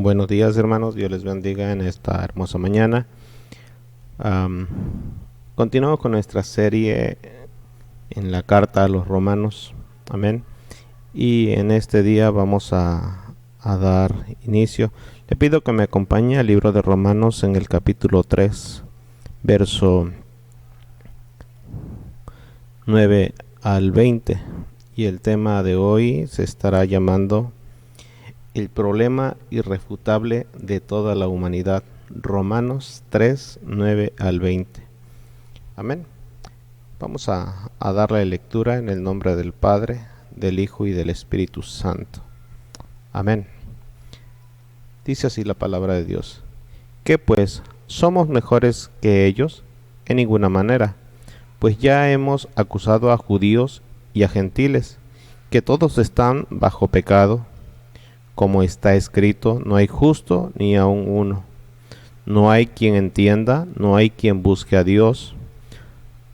Buenos días, hermanos. Dios les bendiga en esta hermosa mañana. Am, Continuamos con nuestra serie en la carta a los Romanos. Amén. Y en este día vamos a dar inicio. Le pido que me acompañe al libro de Romanos en el capítulo 3, verso 9 al 20. Y el tema de hoy se estará llamando el problema irrefutable de toda la humanidad. Romanos 3, 9 al 20. Amén. Vamos a darle lectura en el nombre del Padre, del Hijo y del Espíritu Santo. Amén. Dice así la palabra de Dios. ¿Qué pues? ¿Somos mejores que ellos? En ninguna manera, pues ya hemos acusado a judíos y a gentiles, que todos están bajo pecado. Como está escrito, no hay justo ni aun uno. No hay quien entienda, no hay quien busque a Dios.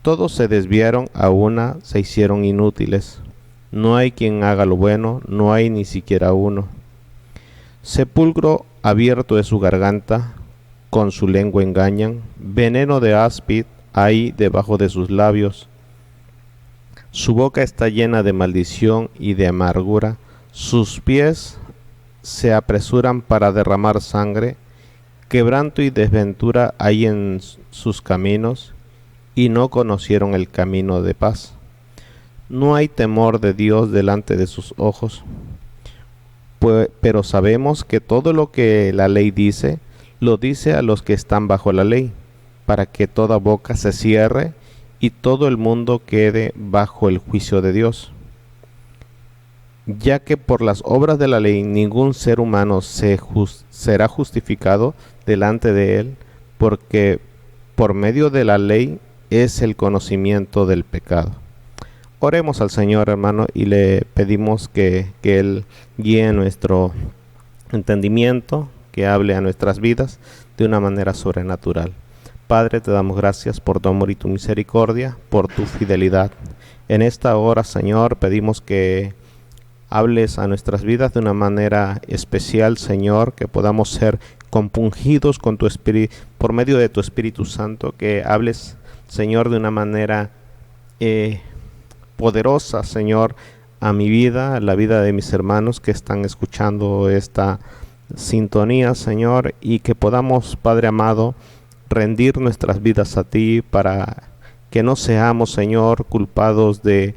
Todos se desviaron a una, se hicieron inútiles. No hay quien haga lo bueno, no hay ni siquiera uno. Sepulcro abierto es su garganta, con su lengua engañan. Veneno de áspid hay debajo de sus labios. Su boca está llena de maldición y de amargura. Sus pies se apresuran para derramar sangre. Quebranto y desventura hay en sus caminos, y no conocieron el camino de paz. No hay temor de Dios delante de sus ojos. Pero sabemos que todo lo que la ley dice, lo dice a los que están bajo la ley, para que toda boca se cierre y todo el mundo quede bajo el juicio de Dios. Ya que por las obras de la ley ningún ser humano será justificado delante de él, porque por medio de la ley es el conocimiento del pecado. Oremos al Señor, hermano, y le pedimos que Él guíe nuestro entendimiento, que hable a nuestras vidas de una manera sobrenatural. Padre, te damos gracias por tu amor y tu misericordia, por tu fidelidad. En esta hora, Señor, pedimos que hables a nuestras vidas de una manera especial, Señor, que podamos ser compungidos con tu espíritu, por medio de tu Espíritu Santo, que hables, Señor, de una manera poderosa, Señor, a mi vida, a la vida de mis hermanos que están escuchando esta sintonía, Señor, y que podamos, Padre amado, rendir nuestras vidas a ti para que no seamos, Señor, culpados de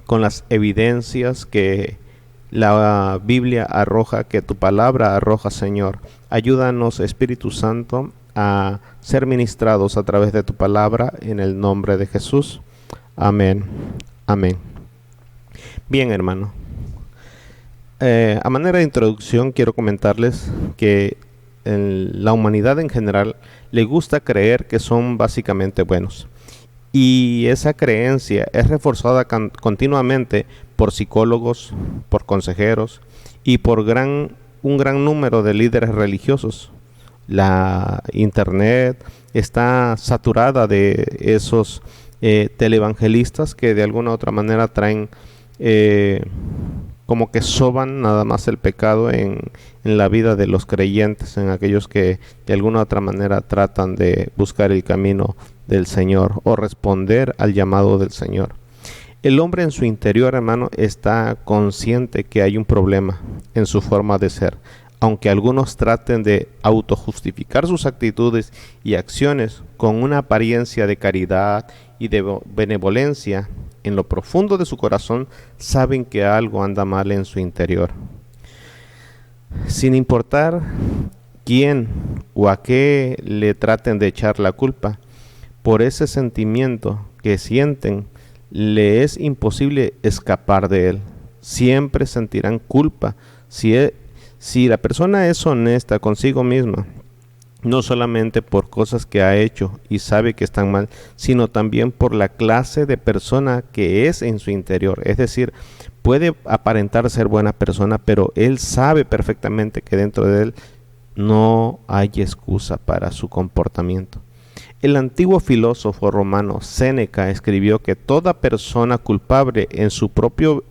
con las evidencias que la Biblia arroja, que tu palabra arroja, Señor. Ayúdanos, Espíritu Santo, a ser ministrados a través de tu palabra en el nombre de Jesús. Amén. Amén. Bien, hermano. A manera de introducción, quiero comentarles que la humanidad en general le gusta creer que son básicamente buenos. Y esa creencia es reforzada continuamente por psicólogos, por consejeros y por un gran número de líderes religiosos. La internet está saturada de esos televangelistas que de alguna u otra manera traen como que soban nada más el pecado en la vida de los creyentes, en aquellos que de alguna u otra manera tratan de buscar el camino del Señor o responder al llamado del Señor. El hombre en su interior, hermano, está consciente que hay un problema en su forma de ser. Aunque algunos traten de autojustificar sus actitudes y acciones con una apariencia de caridad y de benevolencia, en lo profundo de su corazón saben que algo anda mal en su interior. Sin importar quién o a qué le traten de echar la culpa, por ese sentimiento que sienten, le es imposible escapar de él. Siempre sentirán culpa si la persona es honesta consigo misma, no solamente por cosas que ha hecho y sabe que están mal, sino también por la clase de persona que es en su interior. Es decir, puede aparentar ser buena persona, pero él sabe perfectamente que dentro de él no hay excusa para su comportamiento. El antiguo filósofo romano Séneca escribió que toda persona culpable es su propio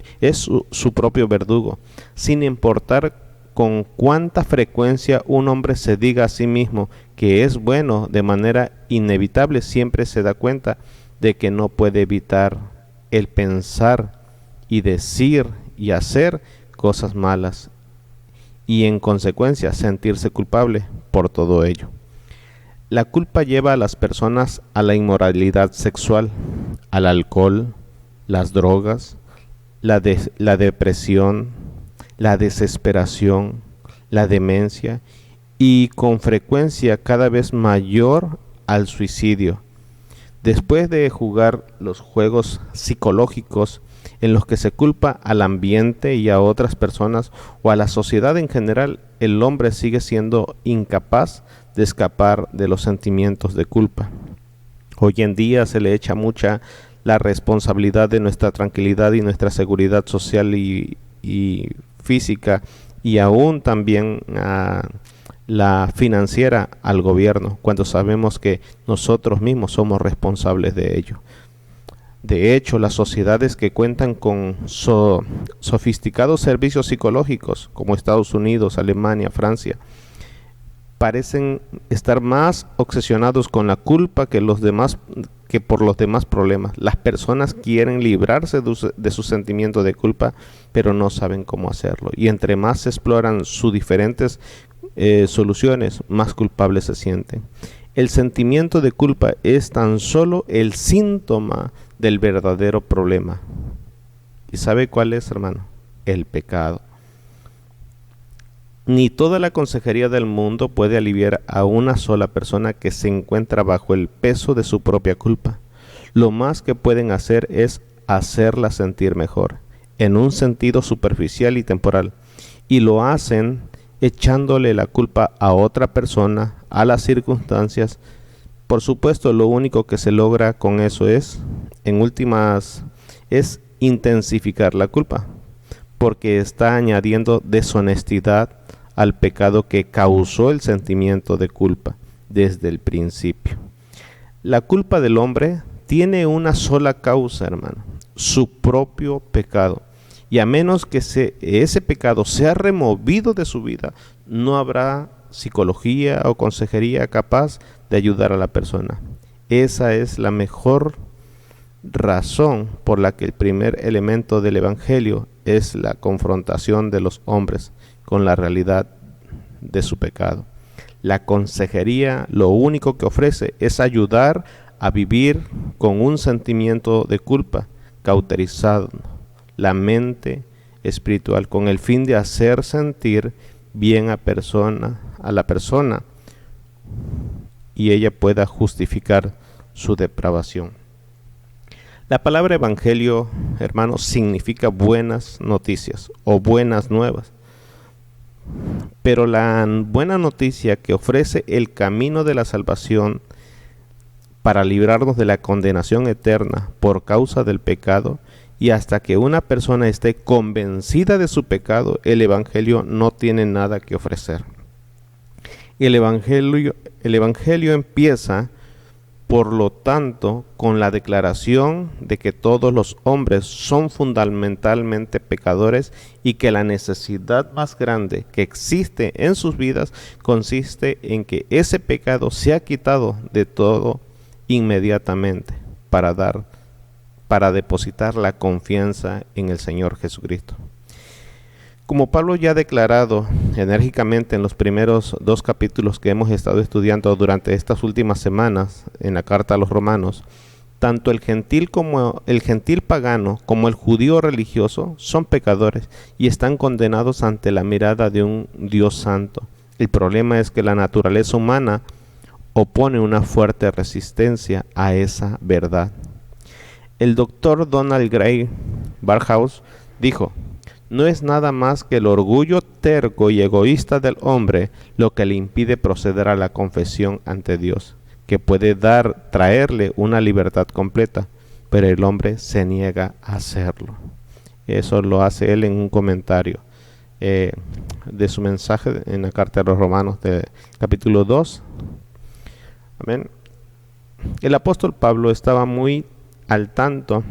verdugo, sin importar con cuánta frecuencia un hombre se diga a sí mismo que es bueno de manera inevitable, siempre se da cuenta de que no puede evitar el pensar y decir y hacer cosas malas y en consecuencia sentirse culpable por todo ello. La culpa lleva a las personas a la inmoralidad sexual, al alcohol, las drogas, la depresión, la desesperación, la demencia y con frecuencia cada vez mayor al suicidio. Después de jugar los juegos psicológicos en los que se culpa al ambiente y a otras personas o a la sociedad en general, el hombre sigue siendo incapaz de escapar de los sentimientos de culpa. Hoy en día se le echa mucha la responsabilidad de nuestra tranquilidad y nuestra seguridad social y física y aún también la financiera al gobierno, cuando sabemos que nosotros mismos somos responsables de ello. De hecho, las sociedades que cuentan con sofisticados servicios psicológicos, como Estados Unidos, Alemania, Francia, parecen estar más obsesionados con la culpa que por los demás problemas. Las personas quieren librarse de su sentimiento de culpa, pero no saben cómo hacerlo. Y entre más se exploran sus diferentes soluciones, más culpables se sienten. El sentimiento de culpa es tan solo el síntoma del verdadero problema. ¿Y sabe cuál es, hermano? El pecado. Ni toda la consejería del mundo puede aliviar a una sola persona que se encuentra bajo el peso de su propia culpa. Lo más que pueden hacer es hacerla sentir mejor, en un sentido superficial y temporal, y lo hacen echándole la culpa a otra persona, a las circunstancias. Por supuesto, lo único que se logra con eso es intensificar la culpa, porque está añadiendo deshonestidad al pecado que causó el sentimiento de culpa desde el principio. La culpa del hombre tiene una sola causa, hermano, su propio pecado. Y a menos que ese pecado sea removido de su vida, no habrá psicología o consejería capaz de ayudar a la persona. Esa es la mejor razón por la que el primer elemento del Evangelio es la confrontación de los hombres con la realidad de su pecado. La consejería lo único que ofrece es ayudar a vivir con un sentimiento de culpa, cauterizando la mente espiritual con el fin de hacer sentir bien a la persona y ella pueda justificar su depravación. La palabra evangelio, hermanos, significa buenas noticias o buenas nuevas. Pero la buena noticia que ofrece el camino de la salvación para librarnos de la condenación eterna por causa del pecado, y hasta que una persona esté convencida de su pecado, el evangelio no tiene nada que ofrecer. El evangelio empieza, por lo tanto, con la declaración de que todos los hombres son fundamentalmente pecadores y que la necesidad más grande que existe en sus vidas consiste en que ese pecado sea quitado de todo inmediatamente para depositar la confianza en el Señor Jesucristo. Como Pablo ya ha declarado enérgicamente en los primeros 2 capítulos que hemos estado estudiando durante estas últimas semanas en la carta a los Romanos, tanto el gentil pagano como el judío religioso son pecadores y están condenados ante la mirada de un Dios santo. El problema es que la naturaleza humana opone una fuerte resistencia a esa verdad. El doctor Donald Gray Barhouse dijo: no es nada más que el orgullo terco y egoísta del hombre lo que le impide proceder a la confesión ante Dios, que puede traerle una libertad completa, pero el hombre se niega a hacerlo. Eso lo hace él en un comentario de su mensaje en la carta a los Romanos de capítulo 2. Amén. El apóstol Pablo estaba muy al tanto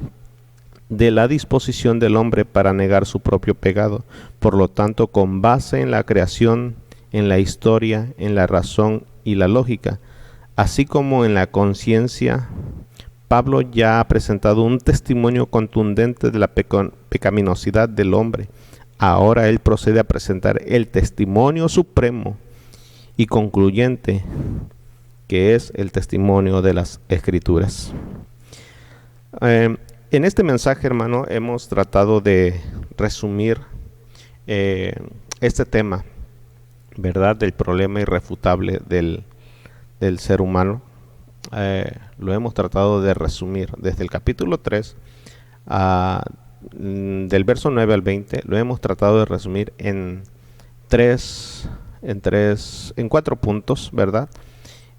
de la disposición del hombre para negar su propio pecado, Por lo tanto, con base en la creación, en la historia, en la razón y la lógica, así como en la conciencia, Pablo ya ha presentado un testimonio contundente de la pecaminosidad del hombre. Ahora él procede a presentar el testimonio supremo y concluyente, que es el testimonio de las Escrituras. En este mensaje, hermano, hemos tratado de resumir este tema, ¿verdad?, del problema irrefutable del ser humano. Lo hemos tratado de resumir desde el capítulo 3 del verso 9 al 20. Lo hemos tratado de resumir en cuatro puntos, ¿verdad?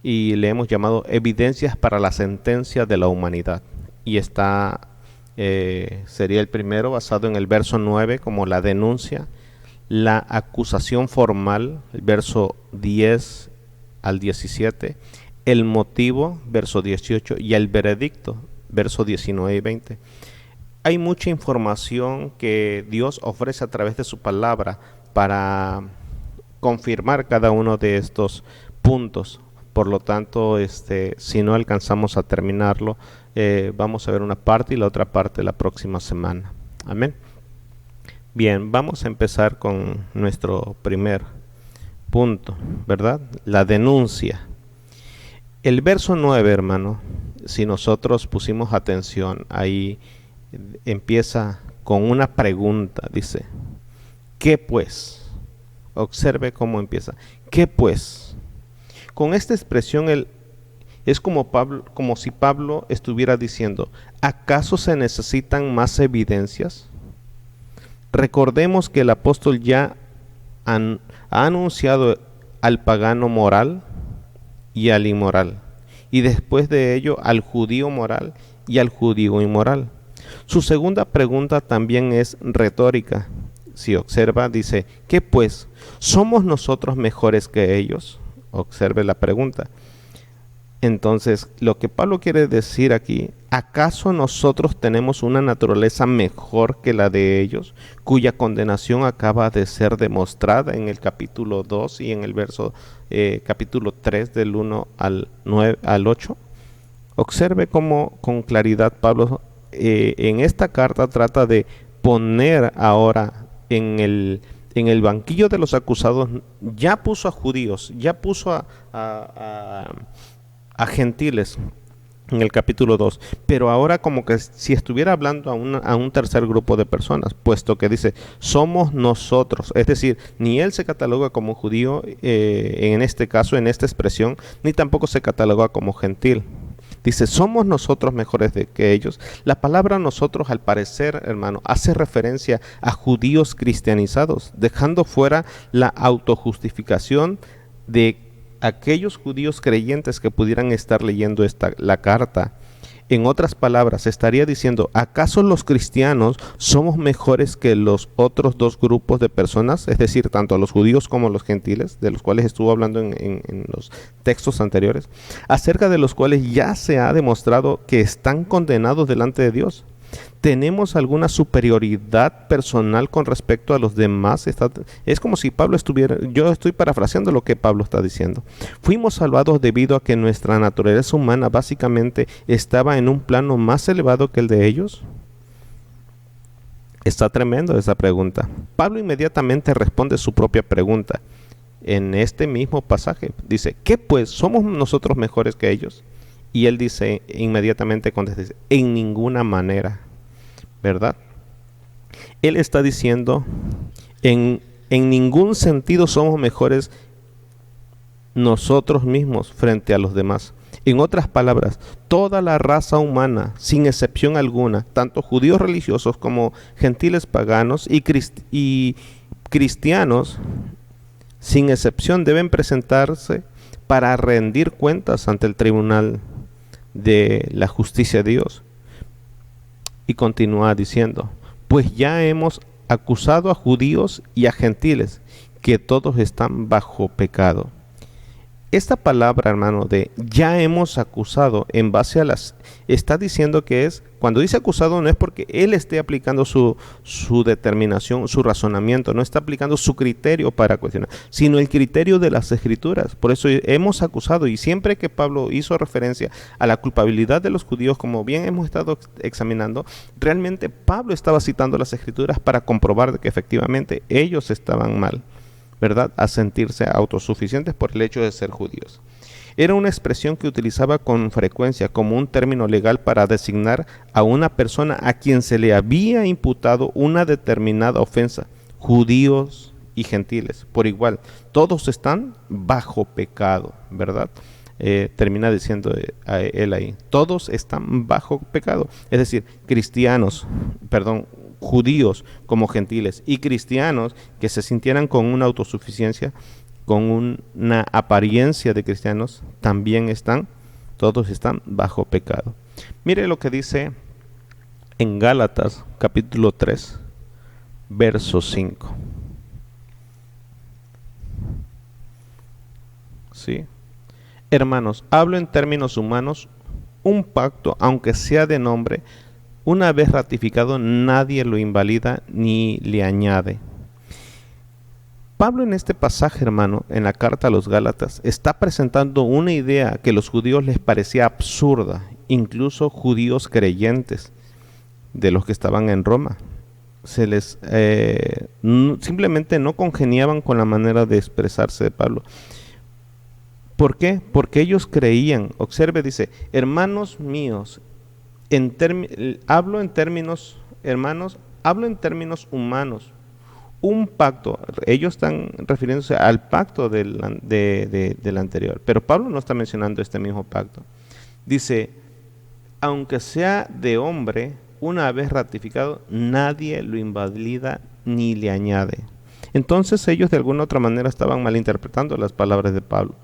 Y le hemos llamado evidencias para la sentencia de la humanidad. Y sería el primero, basado en el verso 9, como la denuncia, la acusación formal, el verso 10 al 17, el motivo, verso 18, y el veredicto, verso 19 y 20. Hay mucha información que Dios ofrece a través de su palabra para confirmar cada uno de estos puntos. Por lo tanto, si no alcanzamos a terminarlo, vamos a ver una parte y la otra parte la próxima semana. Amén. Bien, vamos a empezar con nuestro primer punto, ¿verdad? La denuncia. El verso 9, hermano, si nosotros pusimos atención, ahí empieza con una pregunta, dice, ¿qué pues? Observe cómo empieza. ¿Qué pues? Con esta expresión es como si Pablo estuviera diciendo, ¿acaso se necesitan más evidencias? Recordemos que el apóstol ya ha anunciado al pagano moral y al inmoral, y después de ello al judío moral y al judío inmoral. Su segunda pregunta también es retórica. Si observa, dice, ¿qué pues? ¿Somos nosotros mejores que ellos? Observe la pregunta. Entonces, lo que Pablo quiere decir aquí, ¿acaso nosotros tenemos una naturaleza mejor que la de ellos, cuya condenación acaba de ser demostrada en el capítulo 2 y en el capítulo 3 del 1 al 8? Observe cómo con claridad Pablo en esta carta trata de poner ahora en el banquillo de los acusados, ya puso a judíos, ya puso a gentiles en el capítulo 2, pero ahora como que si estuviera hablando a un tercer grupo de personas, puesto que dice, somos nosotros, es decir, ni él se cataloga como judío en este caso, en esta expresión, ni tampoco se cataloga como gentil. Dice, somos nosotros mejores que ellos. La palabra nosotros, al parecer, hermano, hace referencia a judíos cristianizados, dejando fuera la autojustificación de aquellos judíos creyentes que pudieran estar leyendo la carta. En otras palabras, estaría diciendo, ¿acaso los cristianos somos mejores que los otros dos grupos de personas? Es decir, tanto los judíos como los gentiles, de los cuales estuvo hablando en los textos anteriores, acerca de los cuales ya se ha demostrado que están condenados delante de Dios. ¿Tenemos alguna superioridad personal con respecto a los demás? Es como si Pablo yo estoy parafraseando lo que Pablo está diciendo. Fuimos salvados debido a que nuestra naturaleza humana básicamente estaba en un plano más elevado que el de ellos. Está tremendo esa pregunta. Pablo inmediatamente responde su propia pregunta en este mismo pasaje. Dice, ¿qué pues? ¿Somos nosotros mejores que ellos? Y él dice, inmediatamente contesta, dice, en ninguna manera, ¿verdad? Él está diciendo, en ningún sentido somos mejores nosotros mismos frente a los demás. En otras palabras, toda la raza humana, sin excepción alguna, tanto judíos religiosos como gentiles paganos y cristianos, sin excepción, deben presentarse para rendir cuentas ante el tribunal de la justicia de Dios. Y continúa diciendo, pues ya hemos acusado a judíos y a gentiles, que todos están bajo pecado. Esta palabra, hermano, de ya hemos acusado, en base a está diciendo que cuando dice acusado no es porque él esté aplicando su determinación, su razonamiento, no está aplicando su criterio para cuestionar, sino el criterio de las Escrituras. Por eso hemos acusado, y siempre que Pablo hizo referencia a la culpabilidad de los judíos, como bien hemos estado examinando, realmente Pablo estaba citando las Escrituras para comprobar de que efectivamente ellos estaban mal, ¿verdad?, a sentirse autosuficientes por el hecho de ser judíos. Era una expresión que utilizaba con frecuencia como un término legal para designar a una persona a quien se le había imputado una determinada ofensa, judíos y gentiles, por igual. Todos están bajo pecado, ¿verdad? Termina diciendo él ahí, todos están bajo pecado. Es decir, judíos como gentiles y cristianos que se sintieran con una autosuficiencia, con una apariencia de cristianos, todos están bajo pecado. Mire lo que dice en Gálatas capítulo 3, verso 5. ¿Sí? Hermanos, hablo en términos humanos, un pacto, aunque sea de nombre, una vez ratificado, nadie lo invalida ni le añade. Pablo en este pasaje, hermano, en la carta a los Gálatas, está presentando una idea que a los judíos les parecía absurda, incluso judíos creyentes de los que estaban en Roma. Simplemente no congeniaban con la manera de expresarse de Pablo. ¿Por qué? Porque ellos creían, observe, dice, hermanos míos, hablo en términos humanos. Un pacto, ellos están refiriéndose al pacto del anterior, pero Pablo no está mencionando este mismo pacto. Dice, aunque sea de hombre, una vez ratificado, nadie lo invalida ni le añade. Entonces ellos de alguna otra manera estaban malinterpretando las palabras de Pablo.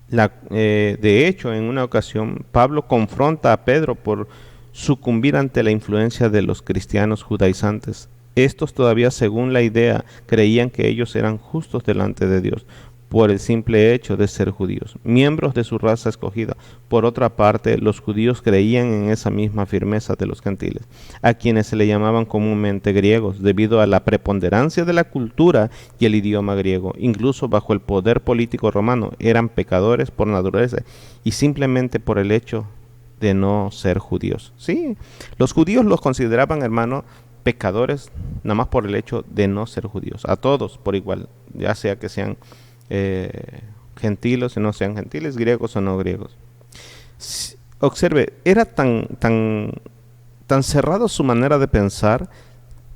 De hecho, en una ocasión, Pablo confronta a Pedro por sucumbir ante la influencia de los cristianos judaizantes. Estos todavía, según la idea, creían que ellos eran justos delante de Dios por el simple hecho de ser judíos, miembros de su raza escogida. Por otra parte, los judíos creían en esa misma firmeza de los gentiles, a quienes se le llamaban comúnmente griegos, debido a la preponderancia de la cultura y el idioma griego. Incluso bajo el poder político romano, eran pecadores por naturaleza y simplemente por el hecho de no ser judíos. Sí, los judíos los consideraban, hermano, pecadores, nada más por el hecho de no ser judíos. A todos por igual, ya sea que sean gentiles o no sean gentiles, griegos o no griegos. Observe, era tan cerrado su manera de pensar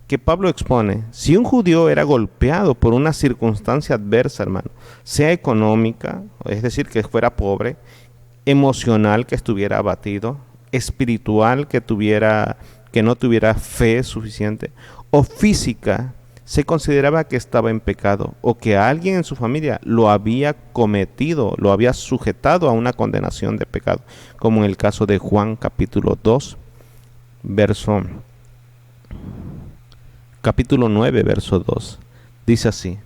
que Pablo expone, si un judío era golpeado por una circunstancia adversa, hermano, sea económica, es decir, que fuera pobre, emocional, que estuviera abatido, espiritual, que no tuviera fe suficiente, o física, se consideraba que estaba en pecado o que alguien en su familia lo había cometido, lo había sujetado a una condenación de pecado, como en el caso de Juan capítulo 9, verso 2. Dice así,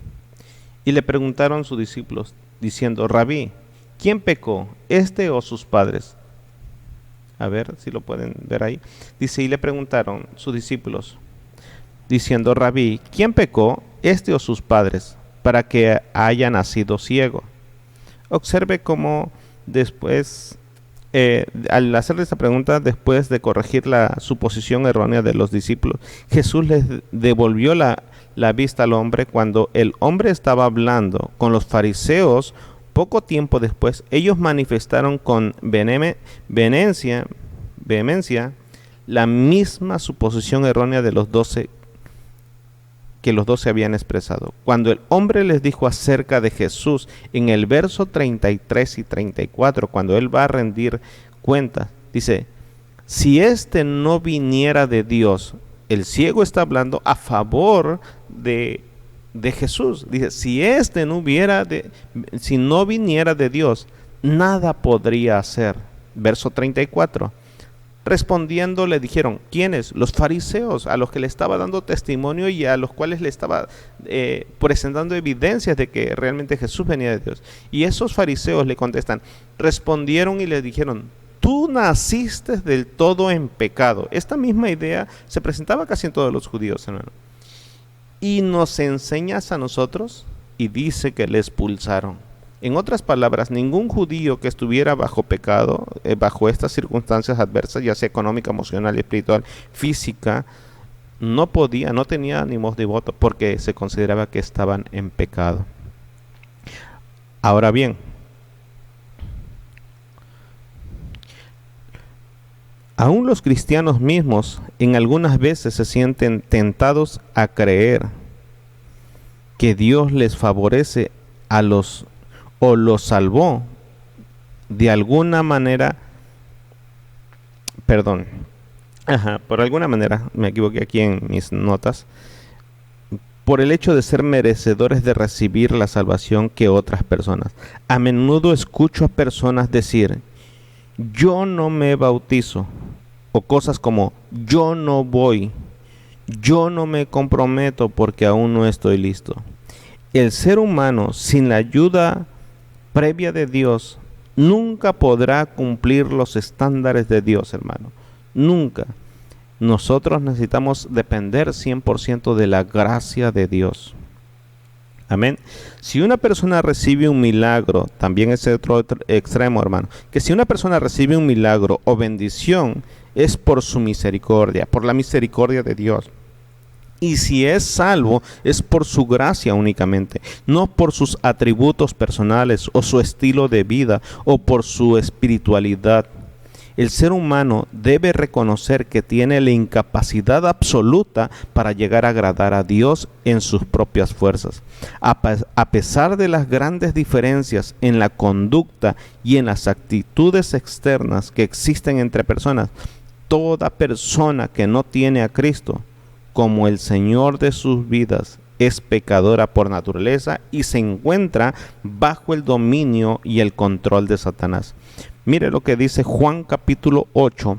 y le preguntaron sus discípulos, diciendo, Rabí, ¿quién pecó, este o sus padres? A ver si lo pueden ver ahí. Dice, y le preguntaron sus discípulos, diciendo, Rabí, ¿quién pecó, este o sus padres, para que haya nacido ciego? Observe cómo después, al hacerle esta pregunta, después de corregir la suposición errónea de los discípulos, Jesús les devolvió la vista al hombre. Cuando el hombre estaba hablando con los fariseos, poco tiempo después, ellos manifestaron con vehemencia la misma suposición errónea de los 12 que los 12 habían expresado. Cuando el hombre les dijo acerca de Jesús en el verso 33 y 34, cuando él va a rendir cuenta, dice, si éste no viniera de Dios, el ciego está hablando a favor de Jesús. Dice, si no viniera de Dios, nada podría hacer. Verso 34. Respondiendo le dijeron, ¿quiénes? Los fariseos, a los que le estaba dando testimonio y a los cuales le estaba presentando evidencias de que realmente Jesús venía de Dios. Y esos fariseos le contestan, respondieron y le dijeron, tú naciste del todo en pecado. Esta misma idea se presentaba casi en todos los judíos, hermano. Y nos enseñas a nosotros, y dice que le expulsaron. En otras palabras, ningún judío que estuviera bajo pecado, bajo estas circunstancias adversas, ya sea económica, emocional, espiritual, física, no tenía ánimos de voto porque se consideraba que estaban en pecado. Ahora bien, aún los cristianos mismos en algunas veces se sienten tentados a creer que Dios les favorece o los salvó de alguna manera, por alguna manera, me equivoqué aquí en mis notas, por el hecho de ser merecedores de recibir la salvación que otras personas. A menudo escucho a personas decir, yo no me bautizo, o cosas como, yo no voy, yo no me comprometo porque aún no estoy listo. El ser humano, sin la ayuda previa de Dios, nunca podrá cumplir los estándares de Dios, hermano. Nunca. Nosotros necesitamos depender 100% de la gracia de Dios. Amén. Si una persona recibe un milagro, también es otro extremo, hermano, que si una persona recibe un milagro o bendición, es por su misericordia, por la misericordia de Dios. Y si es salvo, es por su gracia únicamente, no por sus atributos personales o su estilo de vida o por su espiritualidad. El ser humano debe reconocer que tiene la incapacidad absoluta para llegar a agradar a Dios en sus propias fuerzas. A pesar de las grandes diferencias en la conducta y en las actitudes externas que existen entre personas, toda persona que no tiene a Cristo como el Señor de sus vidas es pecadora por naturaleza y se encuentra bajo el dominio y el control de Satanás. Mire lo que dice Juan capítulo 8,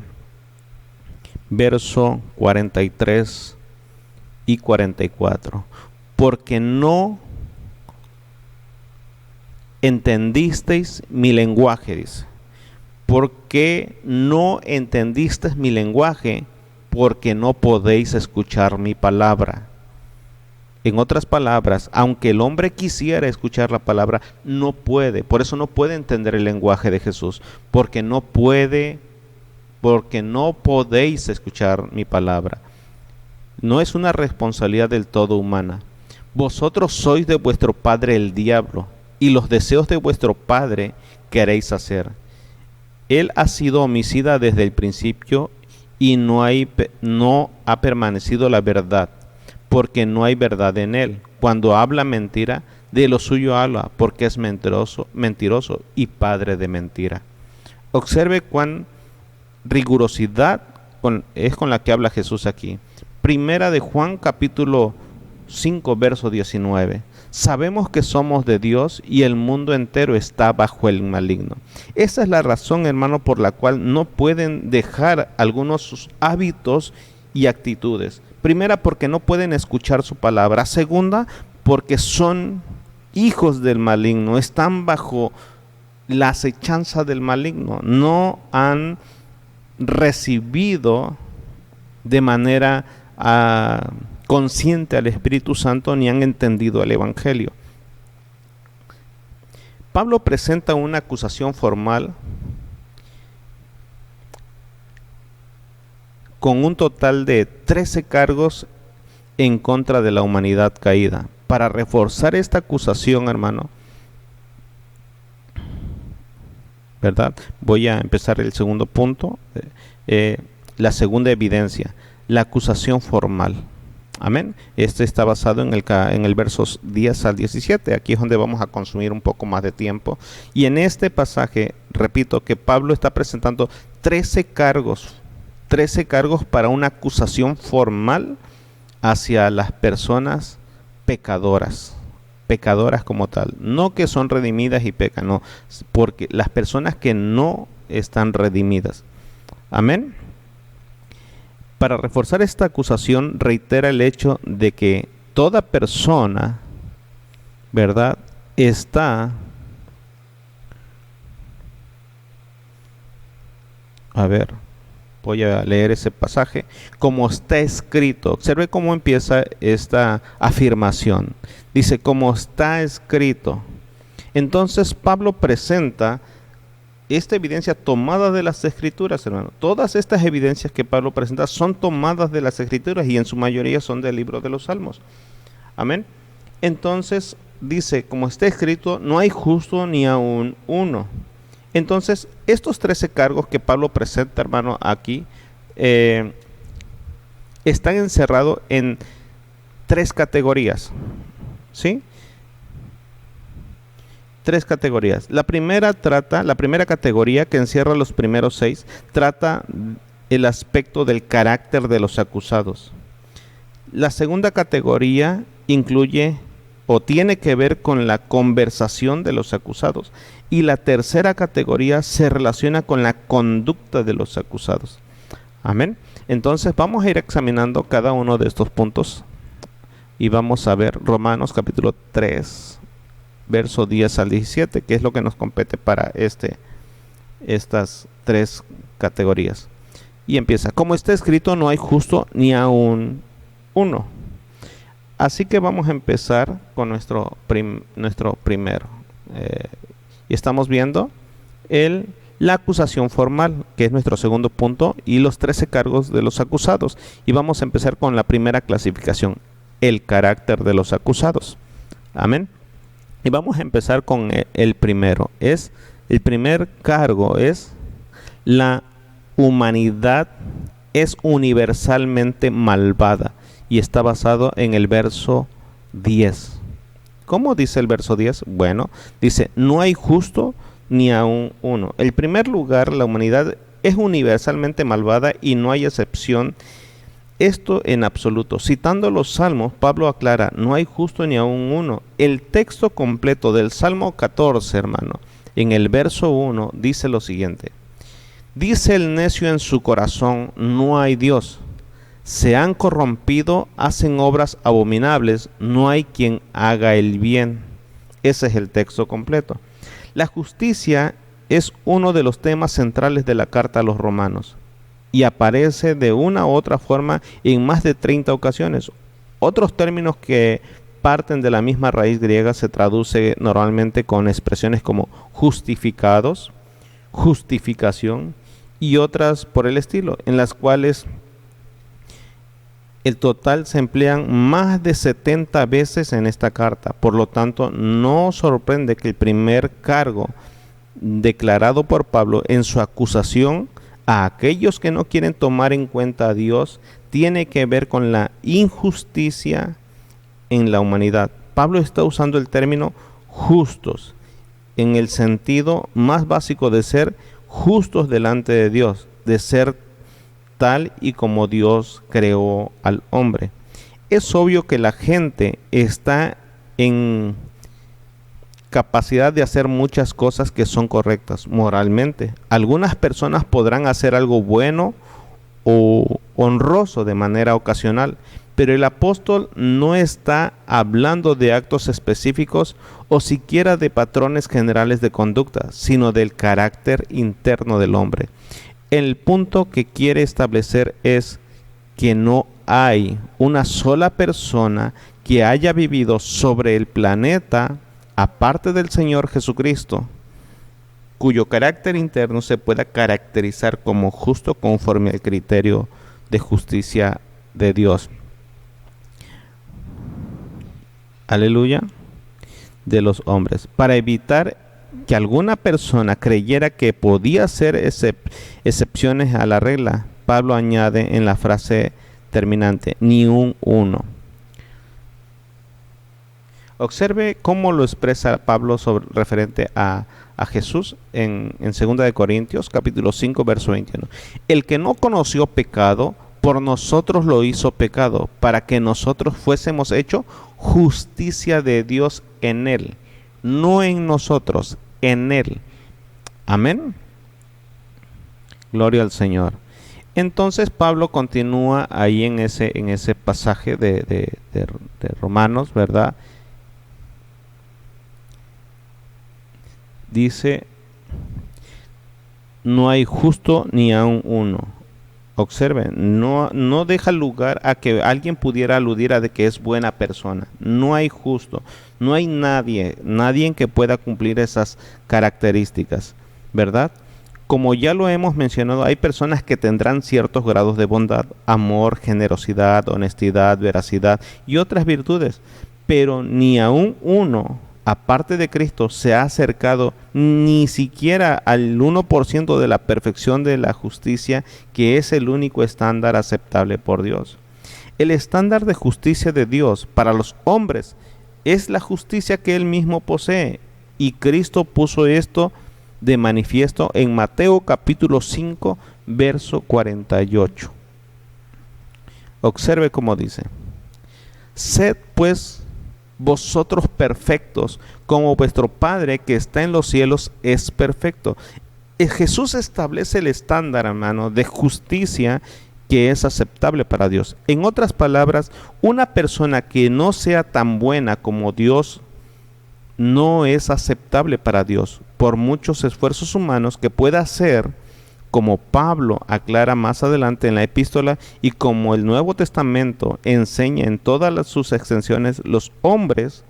verso 43 y 44. Porque no entendisteis mi lenguaje, dice. Porque no entendisteis mi lenguaje, porque no podéis escuchar mi palabra. En otras palabras, aunque el hombre quisiera escuchar la palabra, no puede. Por eso no puede entender el lenguaje de Jesús, porque no podéis escuchar mi palabra. No es una responsabilidad del todo humana. Vosotros sois de vuestro padre el diablo, y los deseos de vuestro padre queréis hacer. Él ha sido homicida desde el principio y no ha permanecido la verdad, porque no hay verdad en él. Cuando habla mentira, de lo suyo habla, porque es mentiroso y padre de mentira. Observe cuán rigurosidad es con la que habla Jesús aquí. Primera de Juan capítulo 5 verso 19. Sabemos que somos de Dios y el mundo entero está bajo el maligno. Esa es la razón, hermano, por la cual no pueden dejar algunos sus hábitos y actitudes. Primera, porque no pueden escuchar su palabra. Segunda, porque son hijos del maligno, están bajo la acechanza del maligno. No han recibido de manera consciente al Espíritu Santo ni han entendido el Evangelio. Pablo presenta una acusación formal con un total de 13 cargos en contra de la humanidad caída. Para reforzar esta acusación, hermano, ¿verdad? Voy a empezar el segundo punto, la segunda evidencia, la acusación formal. Amén. Este está basado en el versos 10 al 17. Aquí es donde vamos a consumir un poco más de tiempo. Y en este pasaje, repito, que Pablo está presentando 13 cargos para una acusación formal hacia las personas pecadoras como tal. No que son redimidas y pecan, no, porque las personas que no están redimidas. Amén. Para reforzar esta acusación, reitera el hecho de que toda persona, ¿verdad?, está, a ver, voy a leer ese pasaje, como está escrito. Observe cómo empieza esta afirmación. Dice, como está escrito. Entonces Pablo presenta esta evidencia tomada de las Escrituras, hermano. Todas estas evidencias que Pablo presenta son tomadas de las Escrituras y en su mayoría son del libro de los Salmos. Amén. Entonces dice, como está escrito, no hay justo ni aun uno. Entonces, estos 13 cargos que Pablo presenta, hermano, aquí, están encerrados en 3 categorías, ¿sí? 3 categorías. La primera categoría, que encierra los primeros 6, trata el aspecto del carácter de los acusados. La segunda categoría incluye o tiene que ver con la conversación de los acusados. Y la tercera categoría se relaciona con la conducta de los acusados. Amén. Entonces vamos a ir examinando cada uno de estos puntos. Y vamos a ver Romanos capítulo 3, verso 10 al 17, que es lo que nos compete para estas 3 categorías. Y empieza, como está escrito, no hay justo ni aun uno. Así que vamos a empezar con nuestro primero. Y estamos viendo la acusación formal, que es nuestro segundo punto, y los 13 cargos de los acusados. Y vamos a empezar con la primera clasificación, el carácter de los acusados. Amén. Y vamos a empezar con el primero. El primer cargo es: la humanidad es universalmente malvada. Y está basado en el verso 10. ¿Cómo dice el verso 10? Bueno, dice, no hay justo ni aun uno. En primer lugar, la humanidad es universalmente malvada y no hay excepción. Esto en absoluto. Citando los salmos, Pablo aclara, no hay justo ni aun uno. El texto completo del Salmo 14, hermano, en el verso 1, dice lo siguiente. Dice el necio en su corazón, no hay Dios. Se han corrompido, hacen obras abominables, no hay quien haga el bien. Ese es el texto completo. La justicia es uno de los temas centrales de la carta a los romanos y aparece de una u otra forma en más de 30 ocasiones. Otros términos que parten de la misma raíz griega se traduce normalmente con expresiones como justificados, justificación y otras por el estilo, en las cuales el total se emplean más de 70 veces en esta carta. Por lo tanto, no sorprende que el primer cargo declarado por Pablo en su acusación a aquellos que no quieren tomar en cuenta a Dios tiene que ver con la injusticia en la humanidad. Pablo está usando el término justos en el sentido más básico de ser justos delante de Dios, de ser tal y como Dios creó al hombre. Es obvio que la gente está en capacidad de hacer muchas cosas que son correctas moralmente. Algunas personas podrán hacer algo bueno o honroso de manera ocasional, pero el apóstol no está hablando de actos específicos o siquiera de patrones generales de conducta, sino del carácter interno del hombre. El punto que quiere establecer es que no hay una sola persona que haya vivido sobre el planeta, aparte del Señor Jesucristo, cuyo carácter interno se pueda caracterizar como justo conforme al criterio de justicia de Dios. Aleluya. De los hombres. Para evitar que alguna persona creyera que podía ser excepciones a la regla, Pablo añade en la frase terminante, ni un uno. Observe cómo lo expresa Pablo referente a Jesús en 2 de Corintios, capítulo 5, verso 21. El que no conoció pecado, por nosotros lo hizo pecado, para que nosotros fuésemos hechos justicia de Dios en él. No en nosotros, en él. Amén. Gloria al Señor. Entonces Pablo continúa ahí en ese pasaje de Romanos, ¿verdad? Dice, no hay justo ni aun uno. Observen, no deja lugar a que alguien pudiera aludir a de que es buena persona. No hay justo, no hay nadie que pueda cumplir esas características, ¿verdad? Como ya lo hemos mencionado, hay personas que tendrán ciertos grados de bondad, amor, generosidad, honestidad, veracidad y otras virtudes, pero ni aun uno, aparte de Cristo, se ha acercado ni siquiera al 1% de la perfección de la justicia, que es el único estándar aceptable por Dios. El estándar de justicia de Dios para los hombres es la justicia que Él mismo posee, y Cristo puso esto de manifiesto en Mateo capítulo 5, verso 48. Observe cómo dice: sed pues vosotros perfectos, como vuestro Padre que está en los cielos es perfecto. Jesús establece el estándar, hermano, de justicia que es aceptable para Dios. En otras palabras, una persona que no sea tan buena como Dios no es aceptable para Dios, por muchos esfuerzos humanos que pueda hacer, como Pablo aclara más adelante en la epístola y como el Nuevo Testamento enseña en todas sus extensiones. Los hombres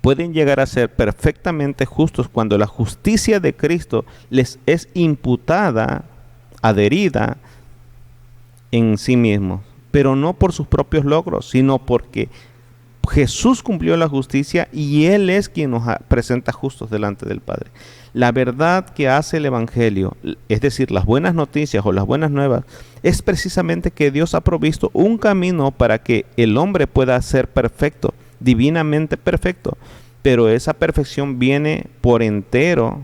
pueden llegar a ser perfectamente justos cuando la justicia de Cristo les es imputada, adherida en sí mismos, pero no por sus propios logros, sino porque Jesús cumplió la justicia y Él es quien nos presenta justos delante del Padre. La verdad que hace el Evangelio, es decir, las buenas noticias o las buenas nuevas, es precisamente que Dios ha provisto un camino para que el hombre pueda ser perfecto, divinamente perfecto, pero esa perfección viene por entero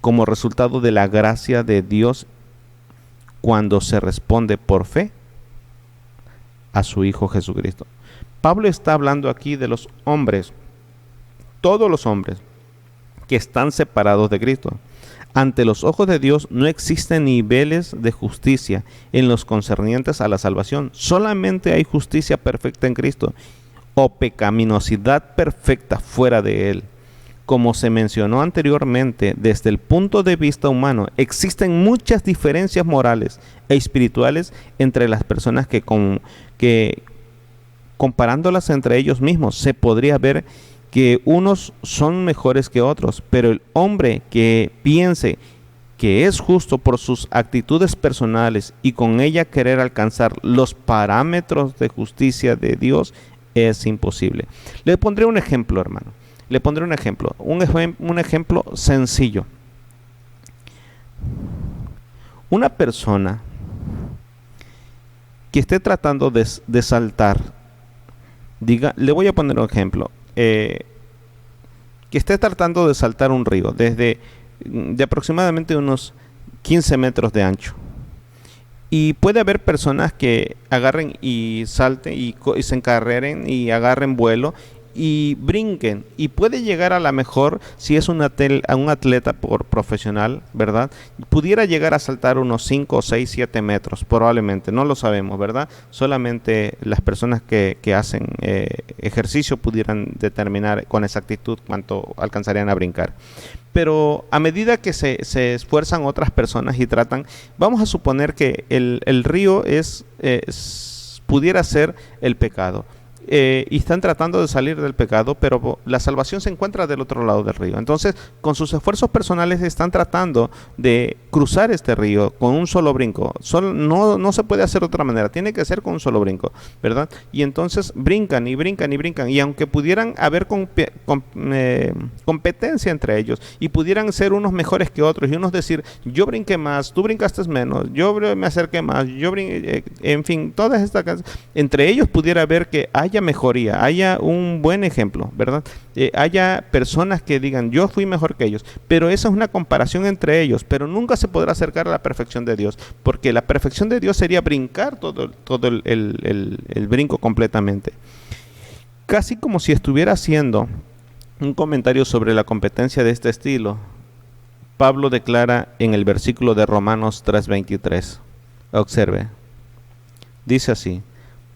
como resultado de la gracia de Dios cuando se responde por fe a su Hijo Jesucristo. Pablo está hablando aquí de los hombres, todos los hombres que están separados de Cristo. Ante los ojos de Dios no existen niveles de justicia en los concernientes a la salvación. Solamente hay justicia perfecta en Cristo o pecaminosidad perfecta fuera de Él. Como se mencionó anteriormente, desde el punto de vista humano, existen muchas diferencias morales e espirituales entre las personas que comparándolas entre ellos mismos, se podría ver que unos son mejores que otros, pero el hombre que piense que es justo por sus actitudes personales y con ella querer alcanzar los parámetros de justicia de Dios es imposible. Le pondré un ejemplo, hermano. Le pondré un ejemplo sencillo. Una persona que esté tratando de saltar, le voy a poner un ejemplo, que esté tratando de saltar un río de aproximadamente unos 15 metros de ancho. Y puede haber personas que agarren y salten y se encarreren y agarren vuelo y brinquen, y puede llegar a la mejor, si es un atleta profesional, ¿verdad? Pudiera llegar a saltar unos 5, 6, 7 metros, probablemente, no lo sabemos, ¿verdad? Solamente las personas que hacen ejercicio pudieran determinar con exactitud cuánto alcanzarían a brincar. Pero a medida que se esfuerzan otras personas y tratan, vamos a suponer que el río pudiera ser el pecado. Y están tratando de salir del pecado, pero la salvación se encuentra del otro lado del río. Entonces, con sus esfuerzos personales están tratando de cruzar este río con un solo brinco. No se puede hacer de otra manera, tiene que ser con un solo brinco, ¿verdad? Y entonces brincan y brincan y brincan, y aunque pudieran haber competencia entre ellos y pudieran ser unos mejores que otros, y unos decir, yo brinqué más, tú brincaste menos, yo me acerqué más, yo brinqué, en fin, todas estas cosas, entre ellos pudiera haber que haya mejoría, haya un buen ejemplo, ¿verdad? Haya personas que digan, yo fui mejor que ellos, pero esa es una comparación entre ellos, pero nunca se podrá acercar a la perfección de Dios, porque la perfección de Dios sería brincar todo el brinco completamente. Casi como si estuviera haciendo un comentario sobre la competencia de este estilo, Pablo declara en el versículo de Romanos 3:23. Observe, dice así: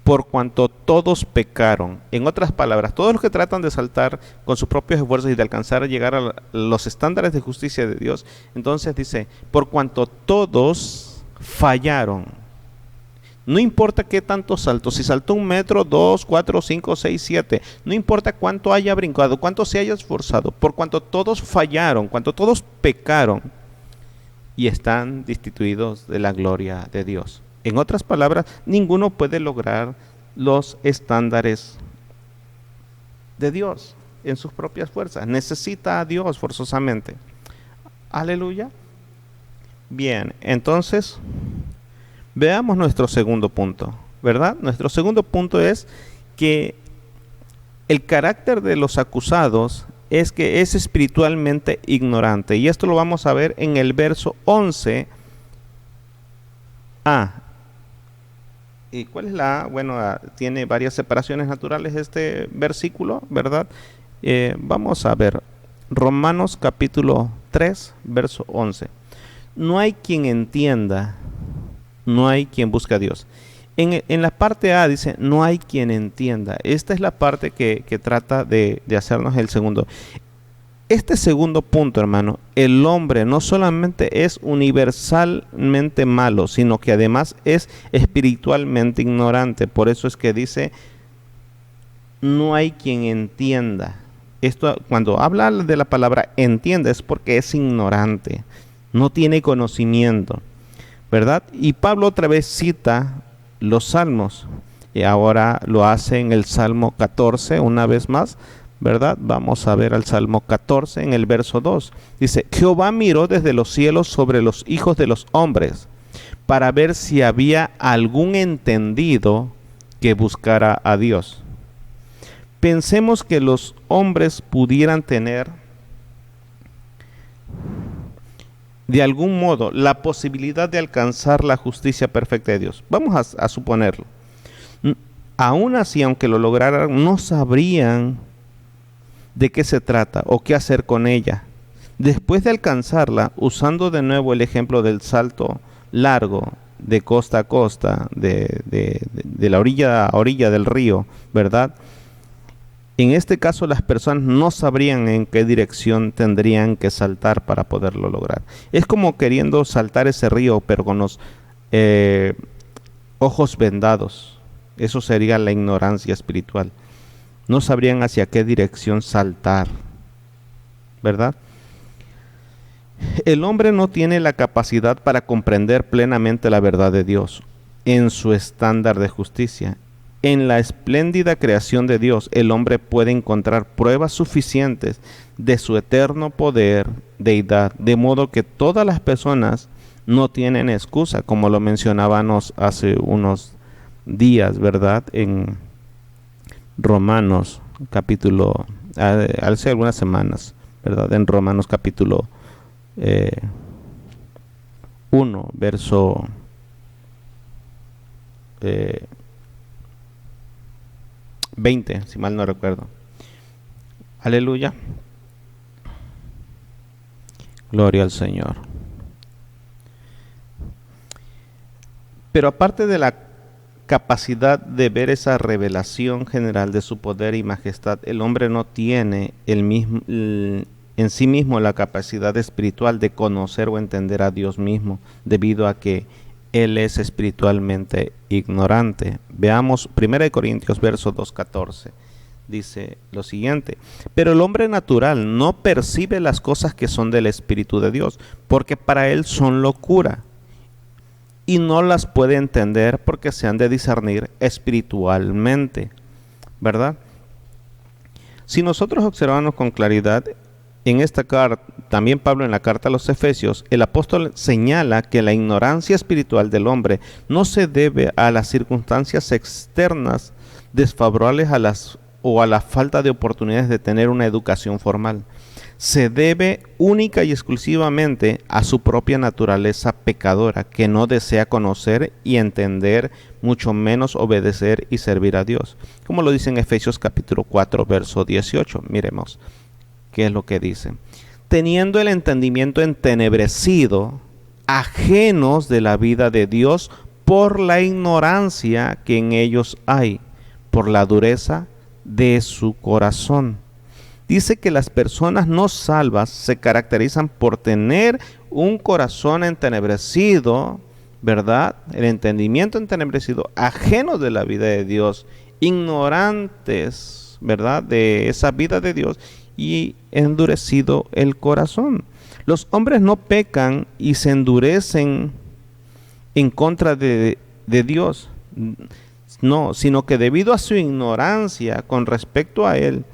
por cuanto todos pecaron. En otras palabras, todos los que tratan de saltar con sus propios esfuerzos y de alcanzar a llegar a los estándares de justicia de Dios, entonces dice, por cuanto todos fallaron. No importa qué tanto salto, si saltó 1 metro, 2, 4, 5, 6, 7, no importa cuánto haya brincado, cuánto se haya esforzado, por cuanto todos fallaron, cuanto todos pecaron y están destituidos de la gloria de Dios. En otras palabras, ninguno puede lograr los estándares de Dios en sus propias fuerzas. Necesita a Dios forzosamente. Aleluya. Bien, entonces veamos nuestro segundo punto, ¿verdad? Nuestro segundo punto es que el carácter de los acusados es que es espiritualmente ignorante. Y esto lo vamos a ver en el verso 11a. ¿Y cuál es la A? Bueno, tiene varias separaciones naturales este versículo, ¿verdad? Vamos a ver Romanos capítulo 3, verso 11. No hay quien entienda, no hay quien busque a Dios. En la parte A dice, no hay quien entienda. Esta es la parte que trata de hacernos el segundo. Este segundo punto, hermano, el hombre no solamente es universalmente malo, sino que además es espiritualmente ignorante. Por eso es que dice, no hay quien entienda. Esto, cuando habla de la palabra entiende, es porque es ignorante, no tiene conocimiento, ¿verdad? Y Pablo otra vez cita los salmos, y ahora lo hace en el Salmo 14, una vez más, ¿verdad? Vamos a ver al Salmo 14 en el verso 2. Dice, Jehová miró desde los cielos sobre los hijos de los hombres, para ver si había algún entendido que buscara a Dios. Pensemos que los hombres pudieran tener de algún modo la posibilidad de alcanzar la justicia perfecta de Dios. Vamos a suponerlo. Aún así, aunque lo lograran, no sabrían de qué se trata o qué hacer con ella. Después de alcanzarla, usando de nuevo el ejemplo del salto largo de costa a costa, de la orilla a orilla del río, ¿verdad? En este caso las personas no sabrían en qué dirección tendrían que saltar para poderlo lograr. Es como queriendo saltar ese río, pero con los ojos vendados. Eso sería la ignorancia espiritual. No sabrían hacia qué dirección saltar, ¿verdad? El hombre no tiene la capacidad para comprender plenamente la verdad de Dios en su estándar de justicia. En la espléndida creación de Dios, el hombre puede encontrar pruebas suficientes de su eterno poder, deidad, de modo que todas las personas no tienen excusa, como lo mencionábamos hace unos días, ¿verdad? En Romanos capítulo, hace algunas semanas, ¿verdad? En Romanos capítulo 1, verso 20, si mal no recuerdo. Aleluya. Gloria al Señor. Pero aparte de la capacidad de ver esa revelación general de su poder y majestad, el hombre no tiene en sí mismo la capacidad espiritual de conocer o entender a Dios mismo, debido a que Él es espiritualmente ignorante. Veamos 1 Corintios verso 2:14. Dice lo siguiente: pero el hombre natural no percibe las cosas que son del Espíritu de Dios, porque para él son locura, y no las puede entender porque se han de discernir espiritualmente, ¿verdad? Si nosotros observamos con claridad en esta carta, también Pablo en la carta a los Efesios, el apóstol señala que la ignorancia espiritual del hombre no se debe a las circunstancias externas desfavorables o a la falta de oportunidades de tener una educación formal. Se debe única y exclusivamente a su propia naturaleza pecadora, que no desea conocer y entender, mucho menos obedecer y servir a Dios. Como lo dice en Efesios capítulo 4, verso 18. Miremos qué es lo que dice. teniendo el entendimiento entenebrecido, ajenos de la vida de Dios por la ignorancia que en ellos hay, por la dureza de su corazón. Dice que las personas no salvas se caracterizan por tener un corazón entenebrecido, ¿verdad? El entendimiento entenebrecido, ajenos de la vida de Dios, ignorantes, ¿verdad? De esa vida de Dios y endurecido el corazón. Los hombres no pecan y se endurecen en contra de Dios, no, sino que debido a su ignorancia con respecto a Él,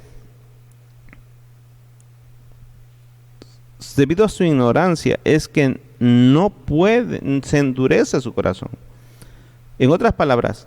debido a su ignorancia es que no puede, se endurece su corazón. En otras palabras,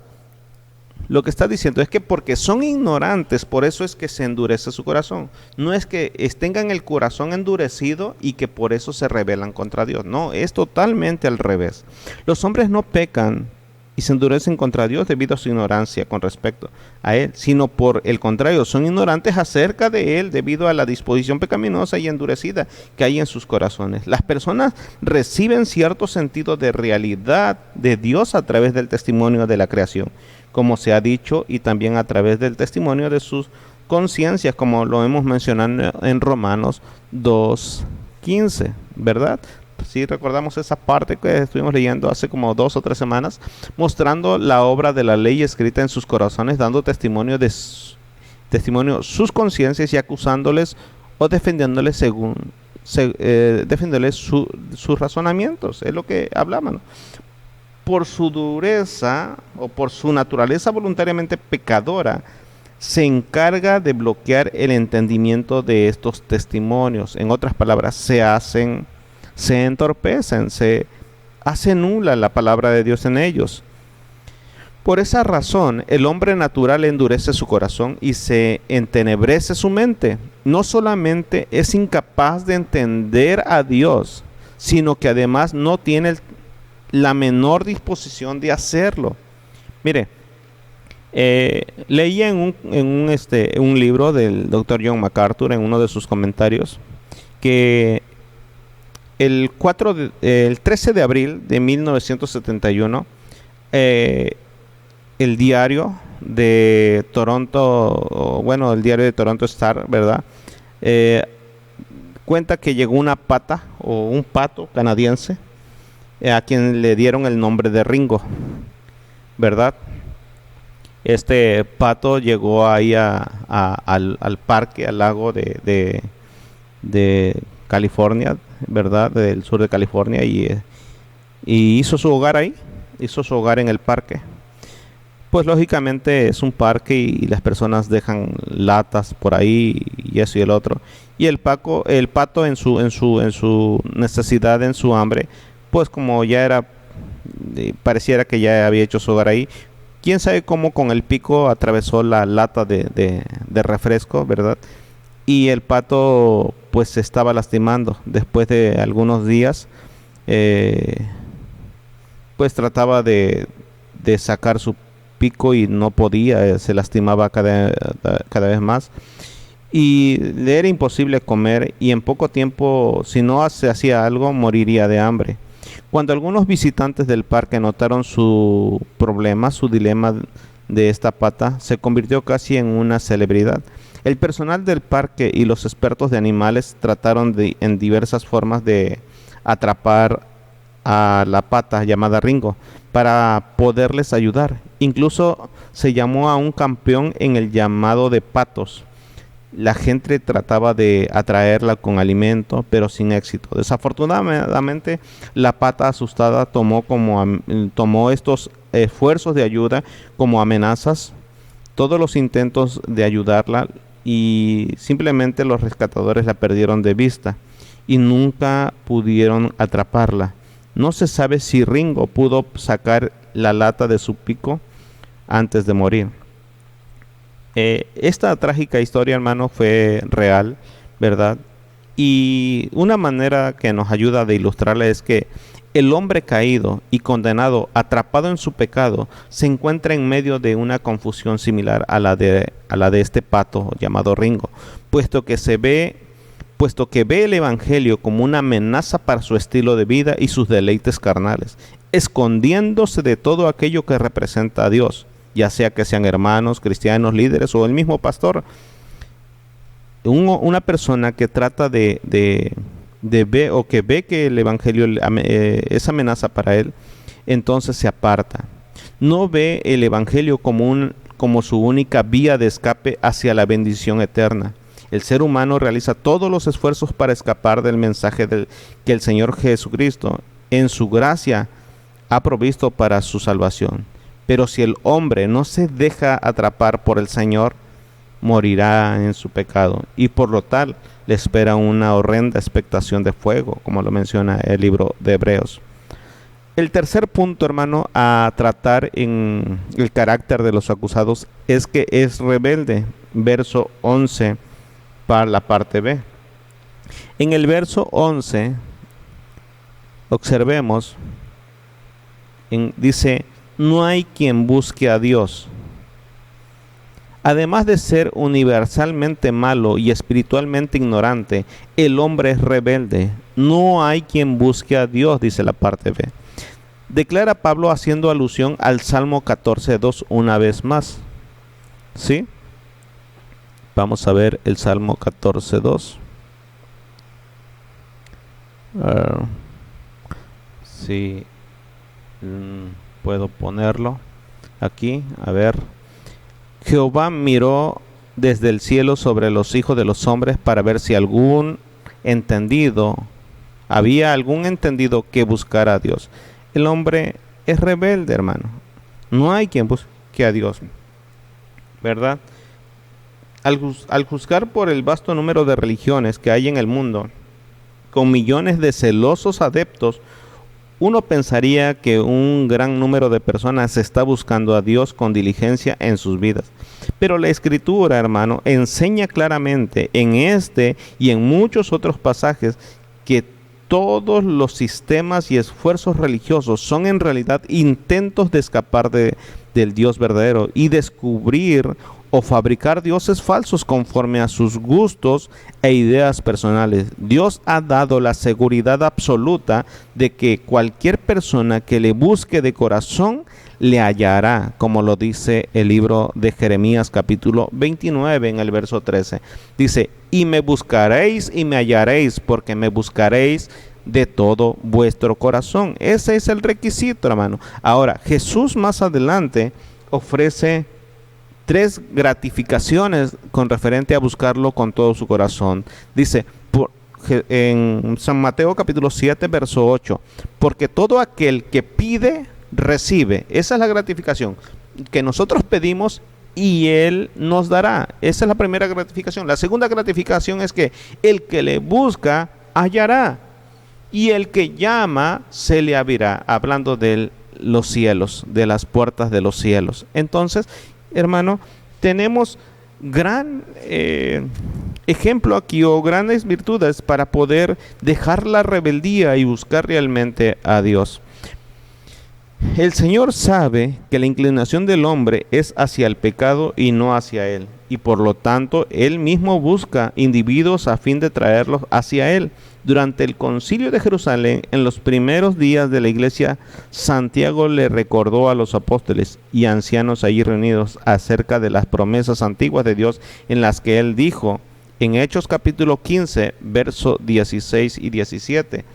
lo que está diciendo es que porque son ignorantes, por eso es que se endurece su corazón. No es que tengan el corazón endurecido y que por eso se rebelan contra Dios. No, es totalmente al revés. Los hombres no pecan y se endurecen contra Dios debido a su ignorancia con respecto a Él, sino por el contrario, son ignorantes acerca de Él debido a la disposición pecaminosa y endurecida que hay en sus corazones. Las personas reciben cierto sentido de realidad de Dios a través del testimonio de la creación, como se ha dicho, y también a través del testimonio de sus conciencias, como lo hemos mencionado en Romanos 2:15, ¿verdad? Si recordamos esa parte que estuvimos leyendo hace como 2 o 3 semanas, mostrando la obra de la ley escrita en sus corazones, dando testimonio sus conciencias y acusándoles o defendiéndoles defendiéndoles sus razonamientos. Es lo que hablamos, ¿no? Por su dureza o por su naturaleza voluntariamente pecadora, se encarga de bloquear el entendimiento de estos testimonios. En otras palabras, se entorpecen, se hace nula la palabra de Dios en ellos. Por esa razón, el hombre natural endurece su corazón y se entenebrece su mente. No solamente es incapaz de entender a Dios, sino que además no tiene la menor disposición de hacerlo. Mire, leía en un libro del Dr. John MacArthur, en uno de sus comentarios, que el 13 de abril de 1971, el diario de Toronto, el diario de Toronto Star, ¿verdad? Cuenta que llegó una pata o un pato canadiense a quien le dieron el nombre de Ringo, ¿verdad? Este pato llegó ahí al parque, al lago de California, ¿verdad? Del sur de California, y hizo su hogar ahí, hizo su hogar en el parque. Pues lógicamente es un parque y las personas dejan latas por ahí y eso y el otro. Y el pato en su necesidad, en su hambre, pues como ya era, pareciera que ya había hecho su hogar ahí, quién sabe cómo con el pico atravesó la lata de refresco, ¿verdad? Y el pato pues se estaba lastimando. Después de algunos días, pues trataba de sacar su pico y no podía, se lastimaba cada vez más. Y le era imposible comer y en poco tiempo, si no se hacía algo, moriría de hambre. Cuando algunos visitantes del parque notaron su problema, su dilema de esta pata, se convirtió casi en una celebridad. El personal del parque y los expertos de animales trataron en diversas formas de atrapar a la pata llamada Ringo para poderles ayudar. Incluso se llamó a un campeón en el llamado de patos. La gente trataba de atraerla con alimento, pero sin éxito. Desafortunadamente, la pata asustada tomó estos esfuerzos de ayuda como amenazas, todos los intentos de ayudarla, y simplemente los rescatadores la perdieron de vista y nunca pudieron atraparla. No se sabe si Ringo pudo sacar la lata de su pico antes de morir. Esta trágica historia, hermano, fue real, ¿verdad? Y una manera que nos ayuda de ilustrarla es que el hombre caído y condenado, atrapado en su pecado, se encuentra en medio de una confusión similar a la de este pato llamado Ringo, puesto que se ve puesto que ve el Evangelio como una amenaza para su estilo de vida y sus deleites carnales, escondiéndose de todo aquello que representa a Dios, ya sea que sean hermanos, cristianos, líderes o el mismo pastor. Una persona que trata de ver, o que ve que el Evangelio es amenaza para él, entonces se aparta. No ve el Evangelio como su única vía de escape hacia la bendición eterna. El ser humano realiza todos los esfuerzos para escapar del mensaje que el Señor Jesucristo, en su gracia, ha provisto para su salvación. Pero si el hombre no se deja atrapar por el Señor, morirá en su pecado, y por lo tal le espera una horrenda expectación de fuego, como lo menciona el libro de Hebreos. El tercer punto, hermano, a tratar en el carácter de los acusados es que es rebelde. Verso 11 para la parte B. En el verso 11, observemos, dice, no hay quien busque a Dios. Además de ser universalmente malo y espiritualmente ignorante, el hombre es rebelde. No hay quien busque a Dios, dice la parte B. Declara Pablo haciendo alusión al Salmo 14:2 una vez más. ¿Sí? Vamos a ver el Salmo 14:2. Sí, puedo ponerlo aquí. A ver. Jehová miró desde el cielo sobre los hijos de los hombres para ver si había algún entendido que buscara a Dios. El hombre es rebelde, hermano. No hay quien busque a Dios, ¿verdad? Al juzgar por el vasto número de religiones que hay en el mundo, con millones de celosos adeptos, uno pensaría que un gran número de personas está buscando a Dios con diligencia en sus vidas. Pero la Escritura, hermano, enseña claramente en este y en muchos otros pasajes que todos los sistemas y esfuerzos religiosos son en realidad intentos de escapar del Dios verdadero y descubrir o fabricar dioses falsos conforme a sus gustos e ideas personales. Dios ha dado la seguridad absoluta de que cualquier persona que le busque de corazón le hallará, como lo dice el libro de Jeremías capítulo 29 en el verso 13. Dice, y me buscaréis y me hallaréis, porque me buscaréis de todo vuestro corazón. Ese es el requisito, hermano. Ahora, Jesús más adelante ofrece 3 gratificaciones con referente a buscarlo con todo su corazón. Dice en San Mateo capítulo 7 verso 8, porque todo aquel que pide, recibe. Esa es la gratificación, que nosotros pedimos y Él nos dará. Esa es la primera gratificación. La segunda gratificación es que el que le busca, hallará, y el que llama, se le abrirá. Hablando de los cielos, de las puertas de los cielos. Entonces, hermano, tenemos gran ejemplo aquí, o grandes virtudes para poder dejar la rebeldía y buscar realmente a Dios. El Señor sabe que la inclinación del hombre es hacia el pecado y no hacia Él, y por lo tanto Él mismo busca individuos a fin de traerlos hacia Él. Durante el Concilio de Jerusalén, en los primeros días de la iglesia, Santiago le recordó a los apóstoles y ancianos allí reunidos acerca de las promesas antiguas de Dios, en las que él dijo en Hechos capítulo 15, versos 16 y 17: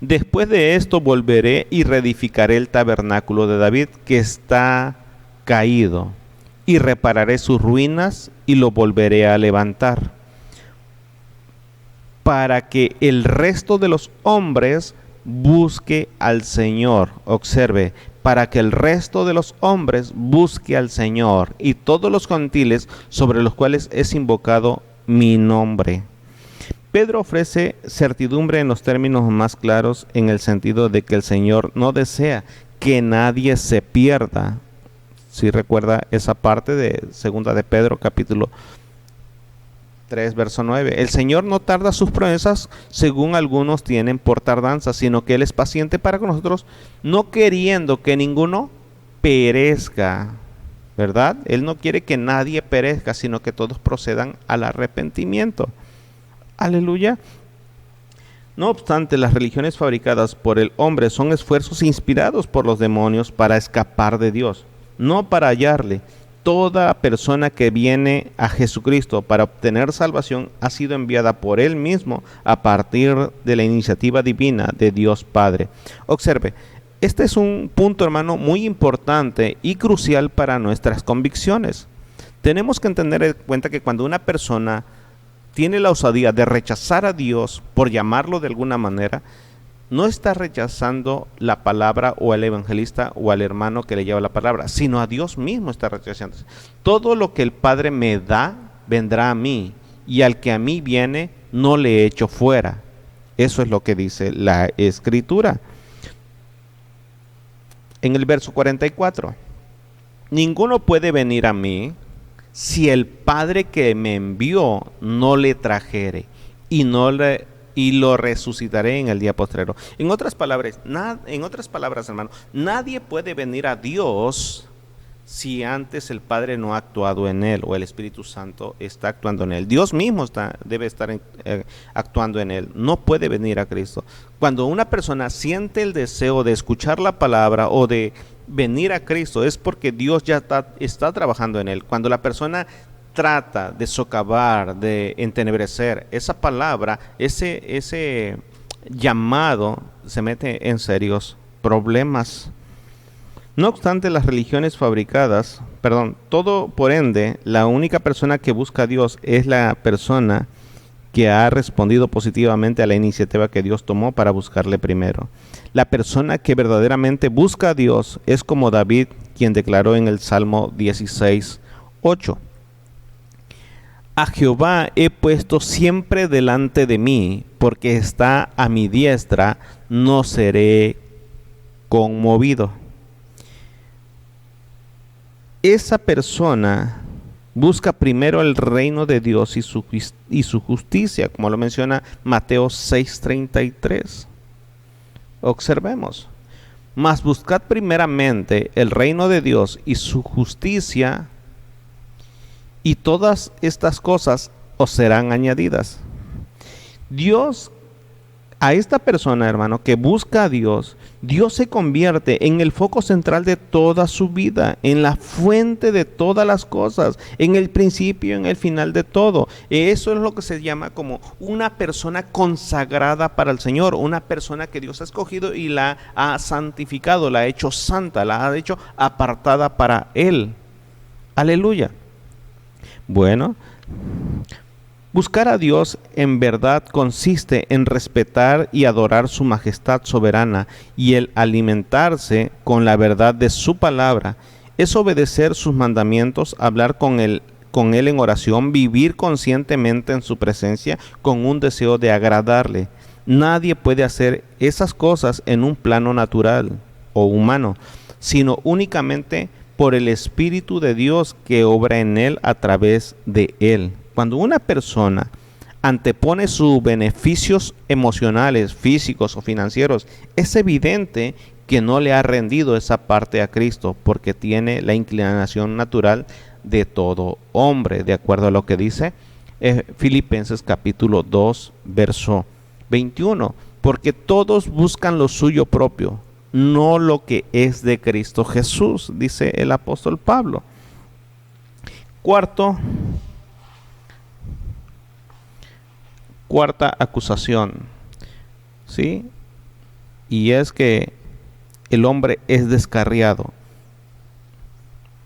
después de esto volveré y reedificaré el tabernáculo de David que está caído, y repararé sus ruinas y lo volveré a levantar, para que el resto de los hombres busque al Señor. Observe, para que el resto de los hombres busque al Señor y todos los gentiles sobre los cuales es invocado mi nombre. Pedro ofrece certidumbre en los términos más claros, en el sentido de que el Señor no desea que nadie se pierda. Si recuerda esa parte de segunda de Pedro capítulo 3, verso 9. El Señor no tarda sus promesas, según algunos tienen por tardanza, sino que Él es paciente para con nosotros, no queriendo que ninguno perezca, ¿verdad? Él no quiere que nadie perezca, sino que todos procedan al arrepentimiento. Aleluya. No obstante, las religiones fabricadas por el hombre son esfuerzos inspirados por los demonios para escapar de Dios, no para hallarle. Toda persona que viene a Jesucristo para obtener salvación ha sido enviada por Él mismo a partir de la iniciativa divina de Dios Padre. Observe, este es un punto, hermano, muy importante y crucial para nuestras convicciones. Tenemos que tener en cuenta que cuando una persona tiene la osadía de rechazar a Dios, por llamarlo de alguna manera, no está rechazando la palabra o al evangelista o al hermano que le lleva la palabra, sino a Dios mismo está rechazando. Todo lo que el Padre me da, vendrá a mí, y al que a mí viene, no le echo fuera. Eso es lo que dice la Escritura. En el verso 44, ninguno puede venir a mí si el Padre que me envió no le trajere, y lo resucitaré en el día postrero. En otras palabras, hermano, nadie puede venir a Dios si antes el Padre no ha actuado en él o el Espíritu Santo está actuando en él. Dios mismo debe estar actuando en él. No puede venir a Cristo. Cuando una persona siente el deseo de escuchar la palabra o de venir a Cristo, es porque Dios ya está trabajando en él. Cuando la persona trata de socavar, de entenebrecer esa palabra, ese llamado, se mete en serios problemas. No obstante, las religiones fabricadas, todo por ende, la única persona que busca a Dios es la persona que ha respondido positivamente a la iniciativa que Dios tomó para buscarle primero. La persona que verdaderamente busca a Dios es como David, quien declaró en el Salmo 16:8. A Jehová he puesto siempre delante de mí, porque está a mi diestra, no seré conmovido. Esa persona busca primero el reino de Dios y su justicia, como lo menciona Mateo 6:33. Observemos. Mas buscad primeramente el reino de Dios y su justicia, y todas estas cosas os serán añadidas. Dios, a esta persona, hermano, que busca a Dios, Dios se convierte en el foco central de toda su vida, en la fuente de todas las cosas, en el principio, en el final de todo. Eso es lo que se llama como una persona consagrada para el Señor, una persona que Dios ha escogido y la ha santificado, la ha hecho santa, la ha hecho apartada para Él. Aleluya. Bueno, buscar a Dios en verdad consiste en respetar y adorar su majestad soberana, y el alimentarse con la verdad de su palabra es obedecer sus mandamientos, hablar con él en oración, vivir conscientemente en su presencia con un deseo de agradarle. Nadie puede hacer esas cosas en un plano natural o humano, sino únicamente por el Espíritu de Dios que obra en él a través de él. Cuando una persona antepone sus beneficios emocionales, físicos o financieros, es evidente que no le ha rendido esa parte a Cristo, porque tiene la inclinación natural de todo hombre, de acuerdo a lo que dice Filipenses capítulo 2, verso 21, porque todos buscan lo suyo propio, no lo que es de Cristo Jesús, dice el apóstol Pablo. Cuarta acusación, ¿sí? Y es que el hombre es descarriado.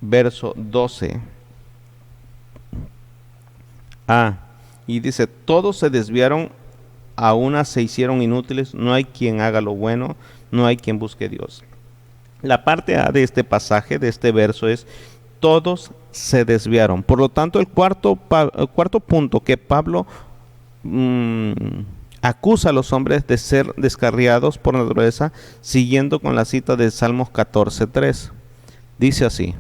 Verso 12. Y dice, todos se desviaron, a una se hicieron inútiles, no hay quien haga lo bueno, no hay quien busque a Dios. La parte A de este pasaje, de este verso, es todos se desviaron. Por lo tanto, el cuarto punto que Pablo acusa a los hombres de ser descarriados por naturaleza, siguiendo con la cita de Salmos 14:3. Dice así: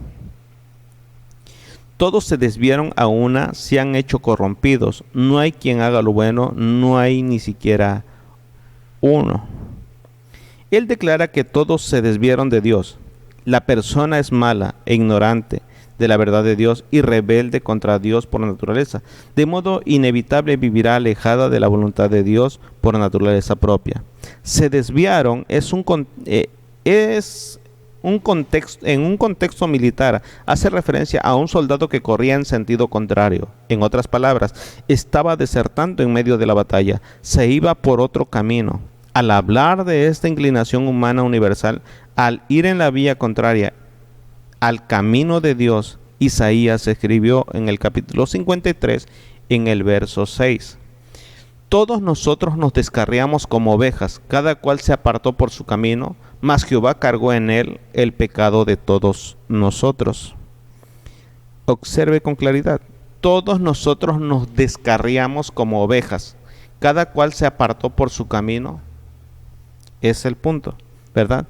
todos se desviaron a una, se han hecho corrompidos, no hay quien haga lo bueno, no hay ni siquiera uno. Él declara que todos se desviaron de Dios. La persona es mala e ignorante, de la verdad de Dios y rebelde contra Dios por naturaleza. De modo inevitable vivirá alejada de la voluntad de Dios por naturaleza propia. Se desviaron en un contexto militar, hace referencia a un soldado que corría en sentido contrario. En otras palabras, estaba desertando en medio de la batalla, se iba por otro camino. Al hablar de esta inclinación humana universal, al ir en la vía contraria al camino de Dios, Isaías escribió en el capítulo 53, en el verso 6. Todos nosotros nos descarriamos como ovejas, cada cual se apartó por su camino, mas Jehová cargó en él el pecado de todos nosotros. Observe con claridad, todos nosotros nos descarriamos como ovejas, cada cual se apartó por su camino. Es el punto, ¿verdad?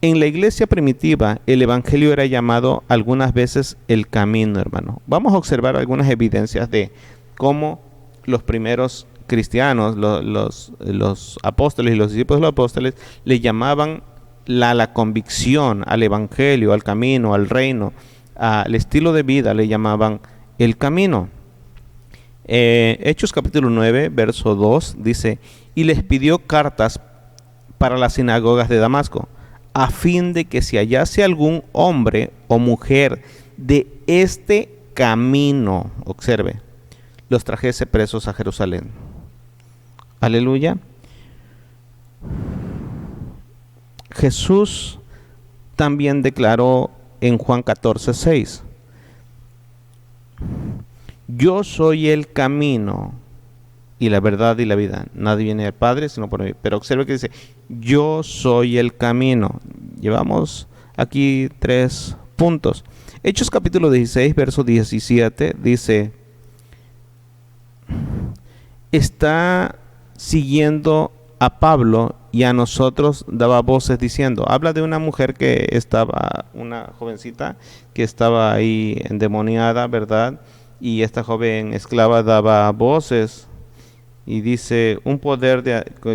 En la iglesia primitiva, el evangelio era llamado algunas veces el camino, hermano. Vamos a observar algunas evidencias de cómo los primeros cristianos, los apóstoles y los discípulos de los apóstoles, le llamaban la convicción al evangelio, al camino, al reino, al estilo de vida, le llamaban el camino. Hechos capítulo 9, verso 2, dice: y les pidió cartas para las sinagogas de Damasco, a fin de que si hallase algún hombre o mujer de este camino, observe, los trajese presos a Jerusalén. Aleluya. Jesús también declaró en Juan 14:6: yo soy el camino y la verdad y la vida. Nadie viene al Padre sino por mí. Pero observe que dice: yo soy el camino. Llevamos aquí 3 puntos. Hechos capítulo 16, verso 17, dice: está siguiendo a Pablo y a nosotros daba voces diciendo. Habla de una mujer que estaba, una jovencita que estaba ahí endemoniada, ¿verdad? Y esta joven esclava daba voces. Y dice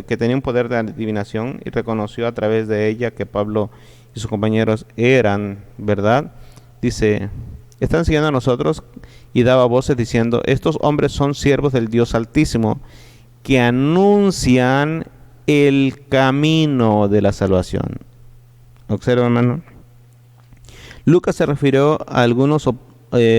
que tenía un poder de adivinación, y reconoció a través de ella que Pablo y sus compañeros eran, ¿verdad? Dice: están siguiendo a nosotros, y daba voces diciendo: estos hombres son siervos del Dios Altísimo, que anuncian el camino de la salvación. Observa, hermano. Lucas se refirió a algunos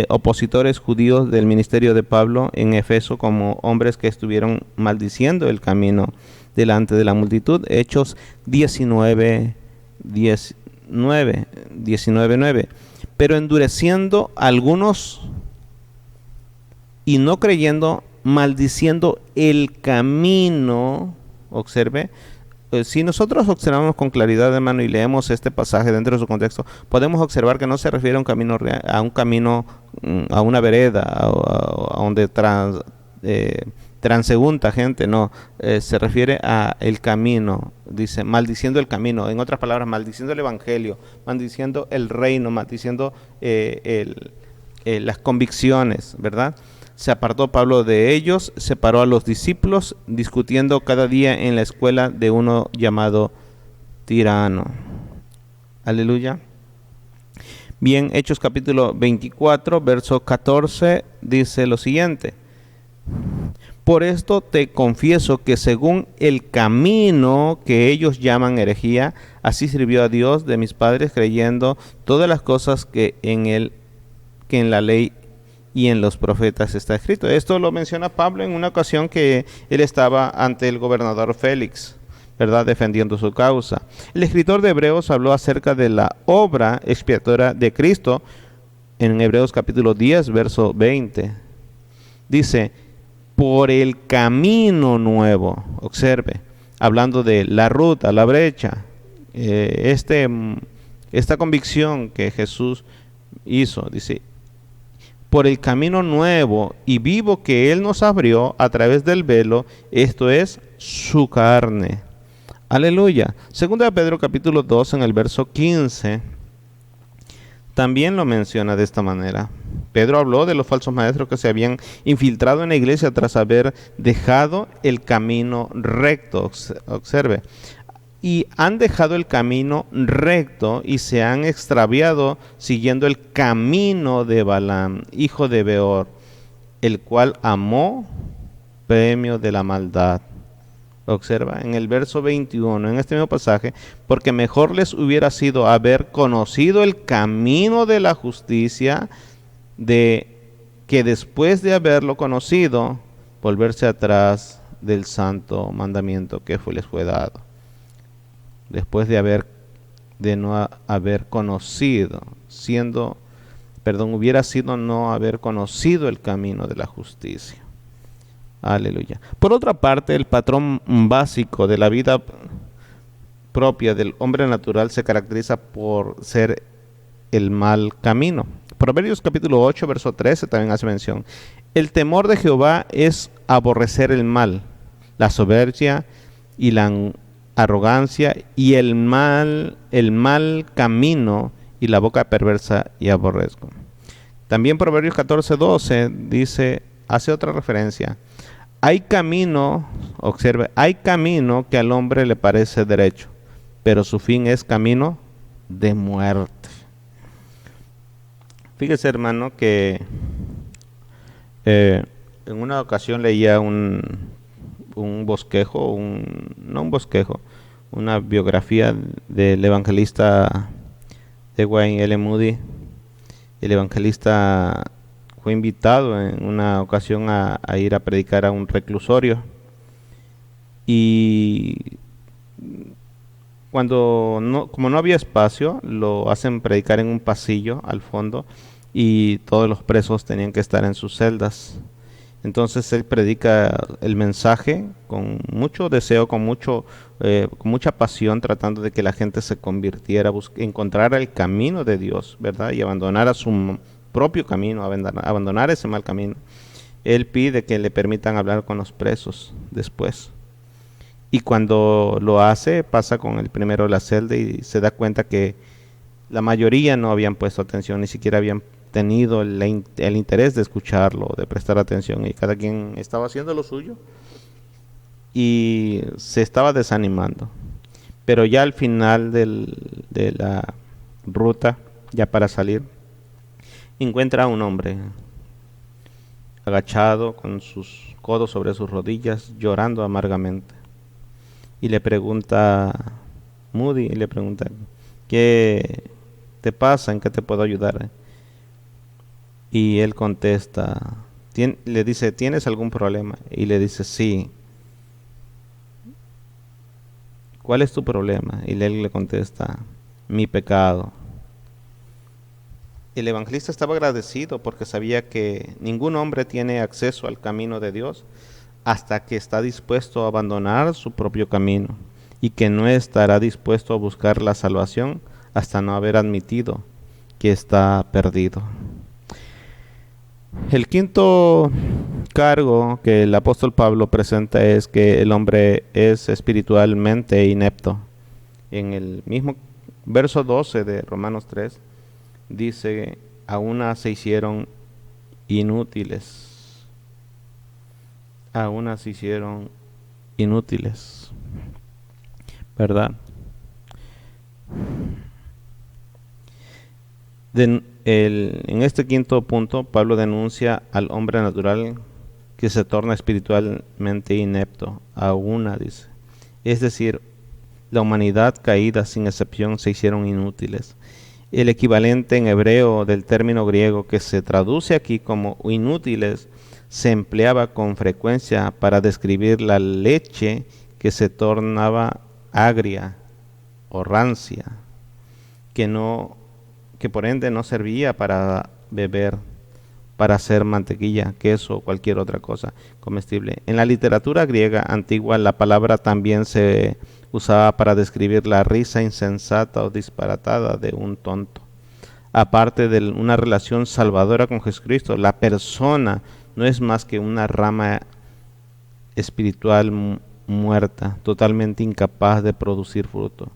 opositores judíos del ministerio de Pablo en Efeso como hombres que estuvieron maldiciendo el camino delante de la multitud. Hechos 19:9. Pero endureciendo algunos y no creyendo, maldiciendo el camino. Observe. Si nosotros observamos con claridad, hermano, y leemos este pasaje dentro de su contexto, podemos observar que no se refiere a un camino real, a una vereda, a donde transeúnta gente, no, se refiere a el camino. Dice: maldiciendo el camino, en otras palabras, maldiciendo el evangelio, maldiciendo el reino, maldiciendo las convicciones, ¿verdad? Se apartó Pablo de ellos, separó a los discípulos, discutiendo cada día en la escuela de uno llamado Tirano. Aleluya. Bien, Hechos capítulo 24, verso 14, dice lo siguiente: por esto te confieso que según el camino que ellos llaman herejía, así sirvió a Dios de mis padres, creyendo todas las cosas que en la ley y en los profetas está escrito. Esto lo menciona Pablo en una ocasión que él estaba ante el gobernador Félix, ¿verdad?, defendiendo su causa. El escritor de Hebreos habló acerca de la obra expiatoria de Cristo en Hebreos capítulo 10, verso 20. Dice: por el camino nuevo. Observe, hablando de la ruta, la brecha, esta convicción que Jesús hizo. Dice: por el camino nuevo y vivo que Él nos abrió a través del velo, esto es, su carne. Aleluya. Segunda de Pedro capítulo 2, en el verso 15, también lo menciona de esta manera. Pedro habló de los falsos maestros que se habían infiltrado en la iglesia tras haber dejado el camino recto. Observe, y han dejado el camino recto y se han extraviado siguiendo el camino de Balaam, hijo de Beor, el cual amó premio de la maldad. Observa en el verso 21, en este mismo pasaje, porque mejor les hubiera sido haber conocido el camino de la justicia que después de haberlo conocido, volverse atrás del santo mandamiento que les fue dado. Después de no haber conocido, hubiera sido no haber conocido el camino de la justicia. Aleluya. Por otra parte, el patrón básico de la vida propia del hombre natural se caracteriza por ser el mal camino. Proverbios capítulo 8, verso 13 también hace mención. El temor de Jehová es aborrecer el mal, la soberbia y la arrogancia y el mal camino y la boca perversa y aborrezco. También Proverbios 14, 12 dice, hace otra referencia. Hay camino que al hombre le parece derecho, pero su fin es camino de muerte. Fíjese, hermano, que en una ocasión leía una biografía del evangelista de Wayne L. Moody. El evangelista fue invitado en una ocasión a ir a predicar a un reclusorio, y como no había espacio, lo hacen predicar en un pasillo al fondo y todos los presos tenían que estar en sus celdas. Entonces él predica el mensaje con mucho deseo, con mucha pasión, tratando de que la gente se convirtiera, encontrara el camino de Dios, ¿verdad? Y abandonara su propio camino, abandonar ese mal camino. Él pide que le permitan hablar con los presos después. Y cuando lo hace, pasa con el primero de la celda y se da cuenta que la mayoría no habían puesto atención, ni siquiera habían tenido el interés de escucharlo, de prestar atención, y cada quien estaba haciendo lo suyo y se estaba desanimando. Pero ya al final de la ruta, ya para salir, encuentra a un hombre agachado con sus codos sobre sus rodillas, llorando amargamente. Y le pregunta, ¿qué te pasa? ¿En qué te puedo ayudar? Y él contesta, le dice, ¿tienes algún problema? Y le dice, sí. ¿Cuál es tu problema? Y él le contesta, mi pecado. El evangelista estaba agradecido porque sabía que ningún hombre tiene acceso al camino de Dios hasta que está dispuesto a abandonar su propio camino, y que no estará dispuesto a buscar la salvación hasta no haber admitido que está perdido. El quinto cargo que el apóstol Pablo presenta es que el hombre es espiritualmente inepto. En el mismo verso 12 de Romanos 3 dice, a una se hicieron inútiles. ¿Verdad? En este quinto punto, Pablo denuncia al hombre natural que se torna espiritualmente inepto. Dice. Es decir, la humanidad caída, sin excepción, se hicieron inútiles. El equivalente en hebreo del término griego que se traduce aquí como inútiles se empleaba con frecuencia para describir la leche que se tornaba agria o rancia, que por ende no servía para beber, para hacer mantequilla, queso o cualquier otra cosa comestible. En la literatura griega antigua la palabra también se usaba para describir la risa insensata o disparatada de un tonto. Aparte de una relación salvadora con Jesucristo, la persona no es más que una rama espiritual muerta, totalmente incapaz de producir fruto.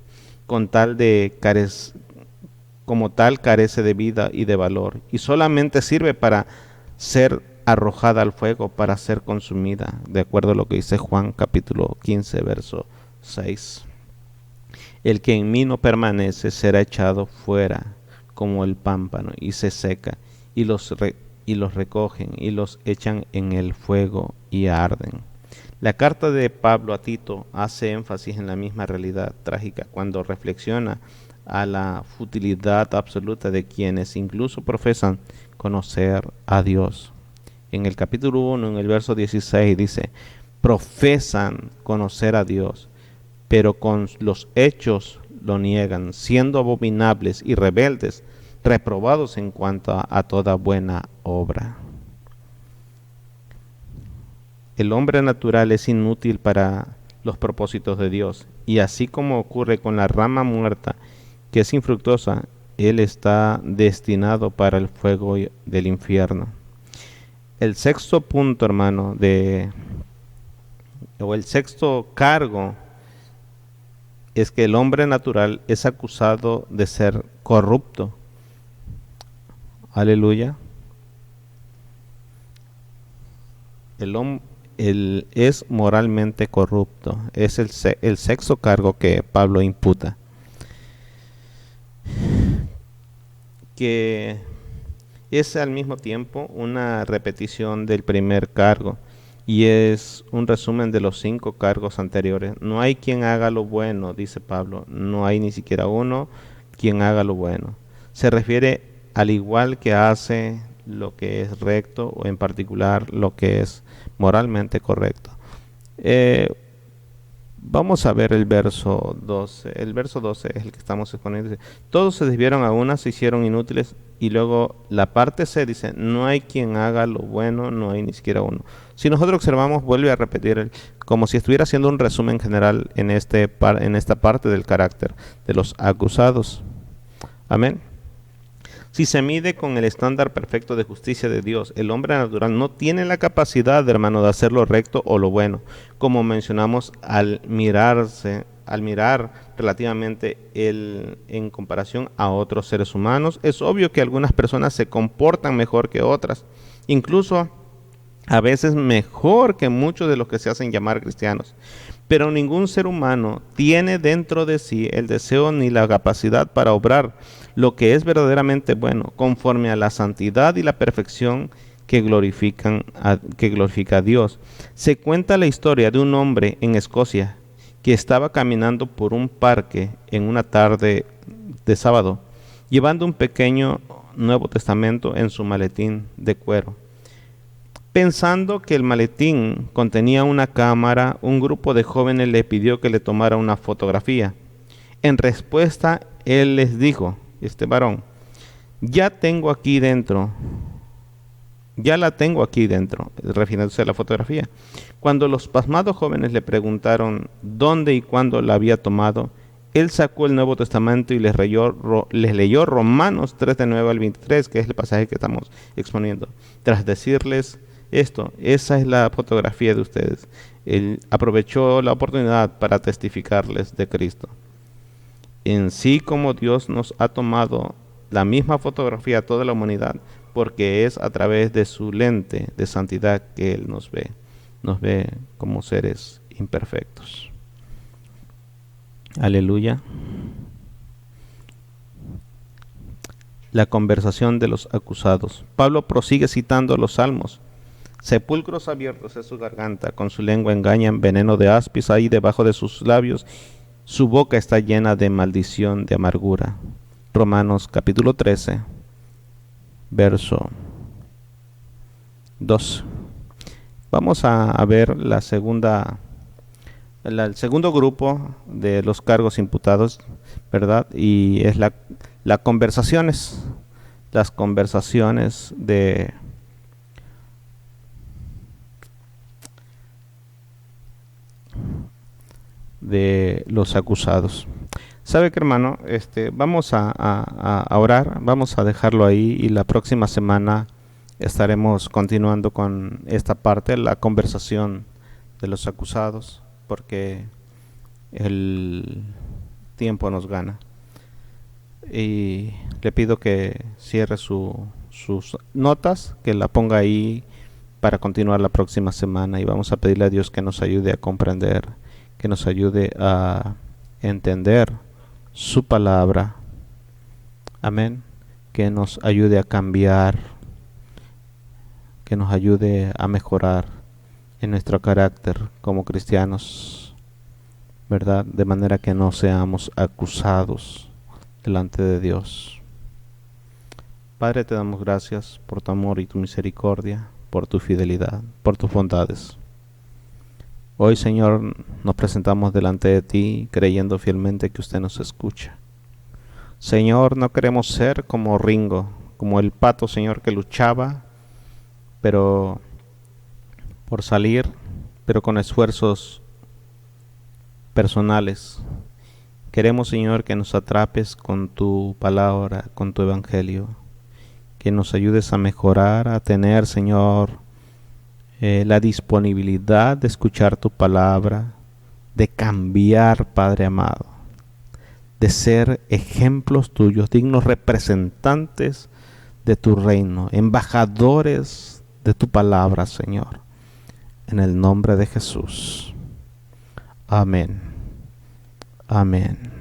Como tal carece de vida y de valor, y solamente sirve para ser arrojada al fuego, para ser consumida, de acuerdo a lo que dice Juan capítulo 15, verso 6. El que en mí no permanece será echado fuera como el pámpano y se seca, y los recogen y los echan en el fuego y arden. La carta de Pablo a Tito hace énfasis en la misma realidad trágica cuando reflexiona a la futilidad absoluta de quienes incluso profesan conocer a Dios. En el capítulo 1, en el verso 16 dice, profesan conocer a Dios, pero con los hechos lo niegan, siendo abominables y rebeldes, reprobados en cuanto a toda buena obra. El hombre natural es inútil para los propósitos de Dios, y así como ocurre con la rama muerta, que es infructuosa, él está destinado para el fuego del infierno. El sexto punto, hermano, o el sexto cargo es que el hombre natural es acusado de ser corrupto. Aleluya. Él es moralmente corrupto. Es el sexto cargo que Pablo imputa. Que es al mismo tiempo una repetición del primer cargo y es un resumen de los 5 cargos anteriores. No hay quien haga lo bueno, dice Pablo. No hay ni siquiera uno quien haga lo bueno. Se refiere al igual que hace lo que es recto o en particular lo que es moralmente correcto. Vamos a ver el verso 12. El verso 12 es el que estamos exponiendo. Dice, todos se desviaron a una, se hicieron inútiles. Y luego la parte C dice, no hay quien haga lo bueno, no hay ni siquiera uno. Si nosotros observamos, vuelve a repetir, como si estuviera haciendo un resumen general en esta parte del carácter de los acusados. Amén. Si se mide con el estándar perfecto de justicia de Dios, el hombre natural no tiene la capacidad, hermano, de hacer lo recto o lo bueno, como mencionamos al mirar relativamente en comparación a otros seres humanos. Es obvio que algunas personas se comportan mejor que otras, incluso a veces mejor que muchos de los que se hacen llamar cristianos. Pero ningún ser humano tiene dentro de sí el deseo ni la capacidad para obrar lo que es verdaderamente bueno, conforme a la santidad y la perfección que glorifica a Dios. Se cuenta la historia de un hombre en Escocia que estaba caminando por un parque en una tarde de sábado, llevando un pequeño Nuevo Testamento en su maletín de cuero. Pensando que el maletín contenía una cámara, un grupo de jóvenes le pidió que le tomara una fotografía. En respuesta, él les dijo, varón, ya la tengo aquí dentro, refiriéndose a la fotografía. Cuando los pasmados jóvenes le preguntaron dónde y cuándo la había tomado, él sacó el Nuevo Testamento y les leyó Romanos 3, de 9 al 23, que es el pasaje que estamos exponiendo. Tras decirles esa es la fotografía de ustedes. Él aprovechó la oportunidad para testificarles de Cristo. En sí, como Dios nos ha tomado la misma fotografía a toda la humanidad, porque es a través de su lente de santidad que Él nos ve como seres imperfectos. Aleluya. La conversación de los acusados. Pablo prosigue citando los salmos. Sepulcros abiertos es su garganta, con su lengua engañan, veneno de aspis ahí debajo de sus labios, su boca está llena de maldición, de amargura. Romanos capítulo 13, verso 2. Vamos a ver el segundo grupo de los cargos imputados, ¿verdad? Y es las conversaciones de los acusados. ¿Sabe qué, hermano? Vamos a orar, vamos a dejarlo ahí y la próxima semana estaremos continuando con esta parte, la conversación de los acusados, porque el tiempo nos gana. Y le pido que cierre sus notas, que la ponga ahí para continuar la próxima semana, y vamos a pedirle a Dios que nos ayude a comprender, que nos ayude a entender su palabra. Amén. Que nos ayude a cambiar, que nos ayude a mejorar en nuestro carácter como cristianos, ¿verdad? De manera que no seamos acusados delante de Dios. Padre, te damos gracias por tu amor y tu misericordia, por tu fidelidad, por tus bondades. Hoy, Señor, nos presentamos delante de ti creyendo fielmente que usted nos escucha. Señor, no queremos ser como Ringo, como el pato, Señor, que luchaba, pero por salir, pero con esfuerzos personales. Queremos, Señor, que nos atrapes con tu palabra, con tu evangelio, que nos ayudes a mejorar, a tener, Señor, la disponibilidad de escuchar tu palabra, de cambiar, Padre amado, de ser ejemplos tuyos, dignos representantes de tu reino, embajadores de tu palabra, Señor. En el nombre de Jesús. Amén. Amén.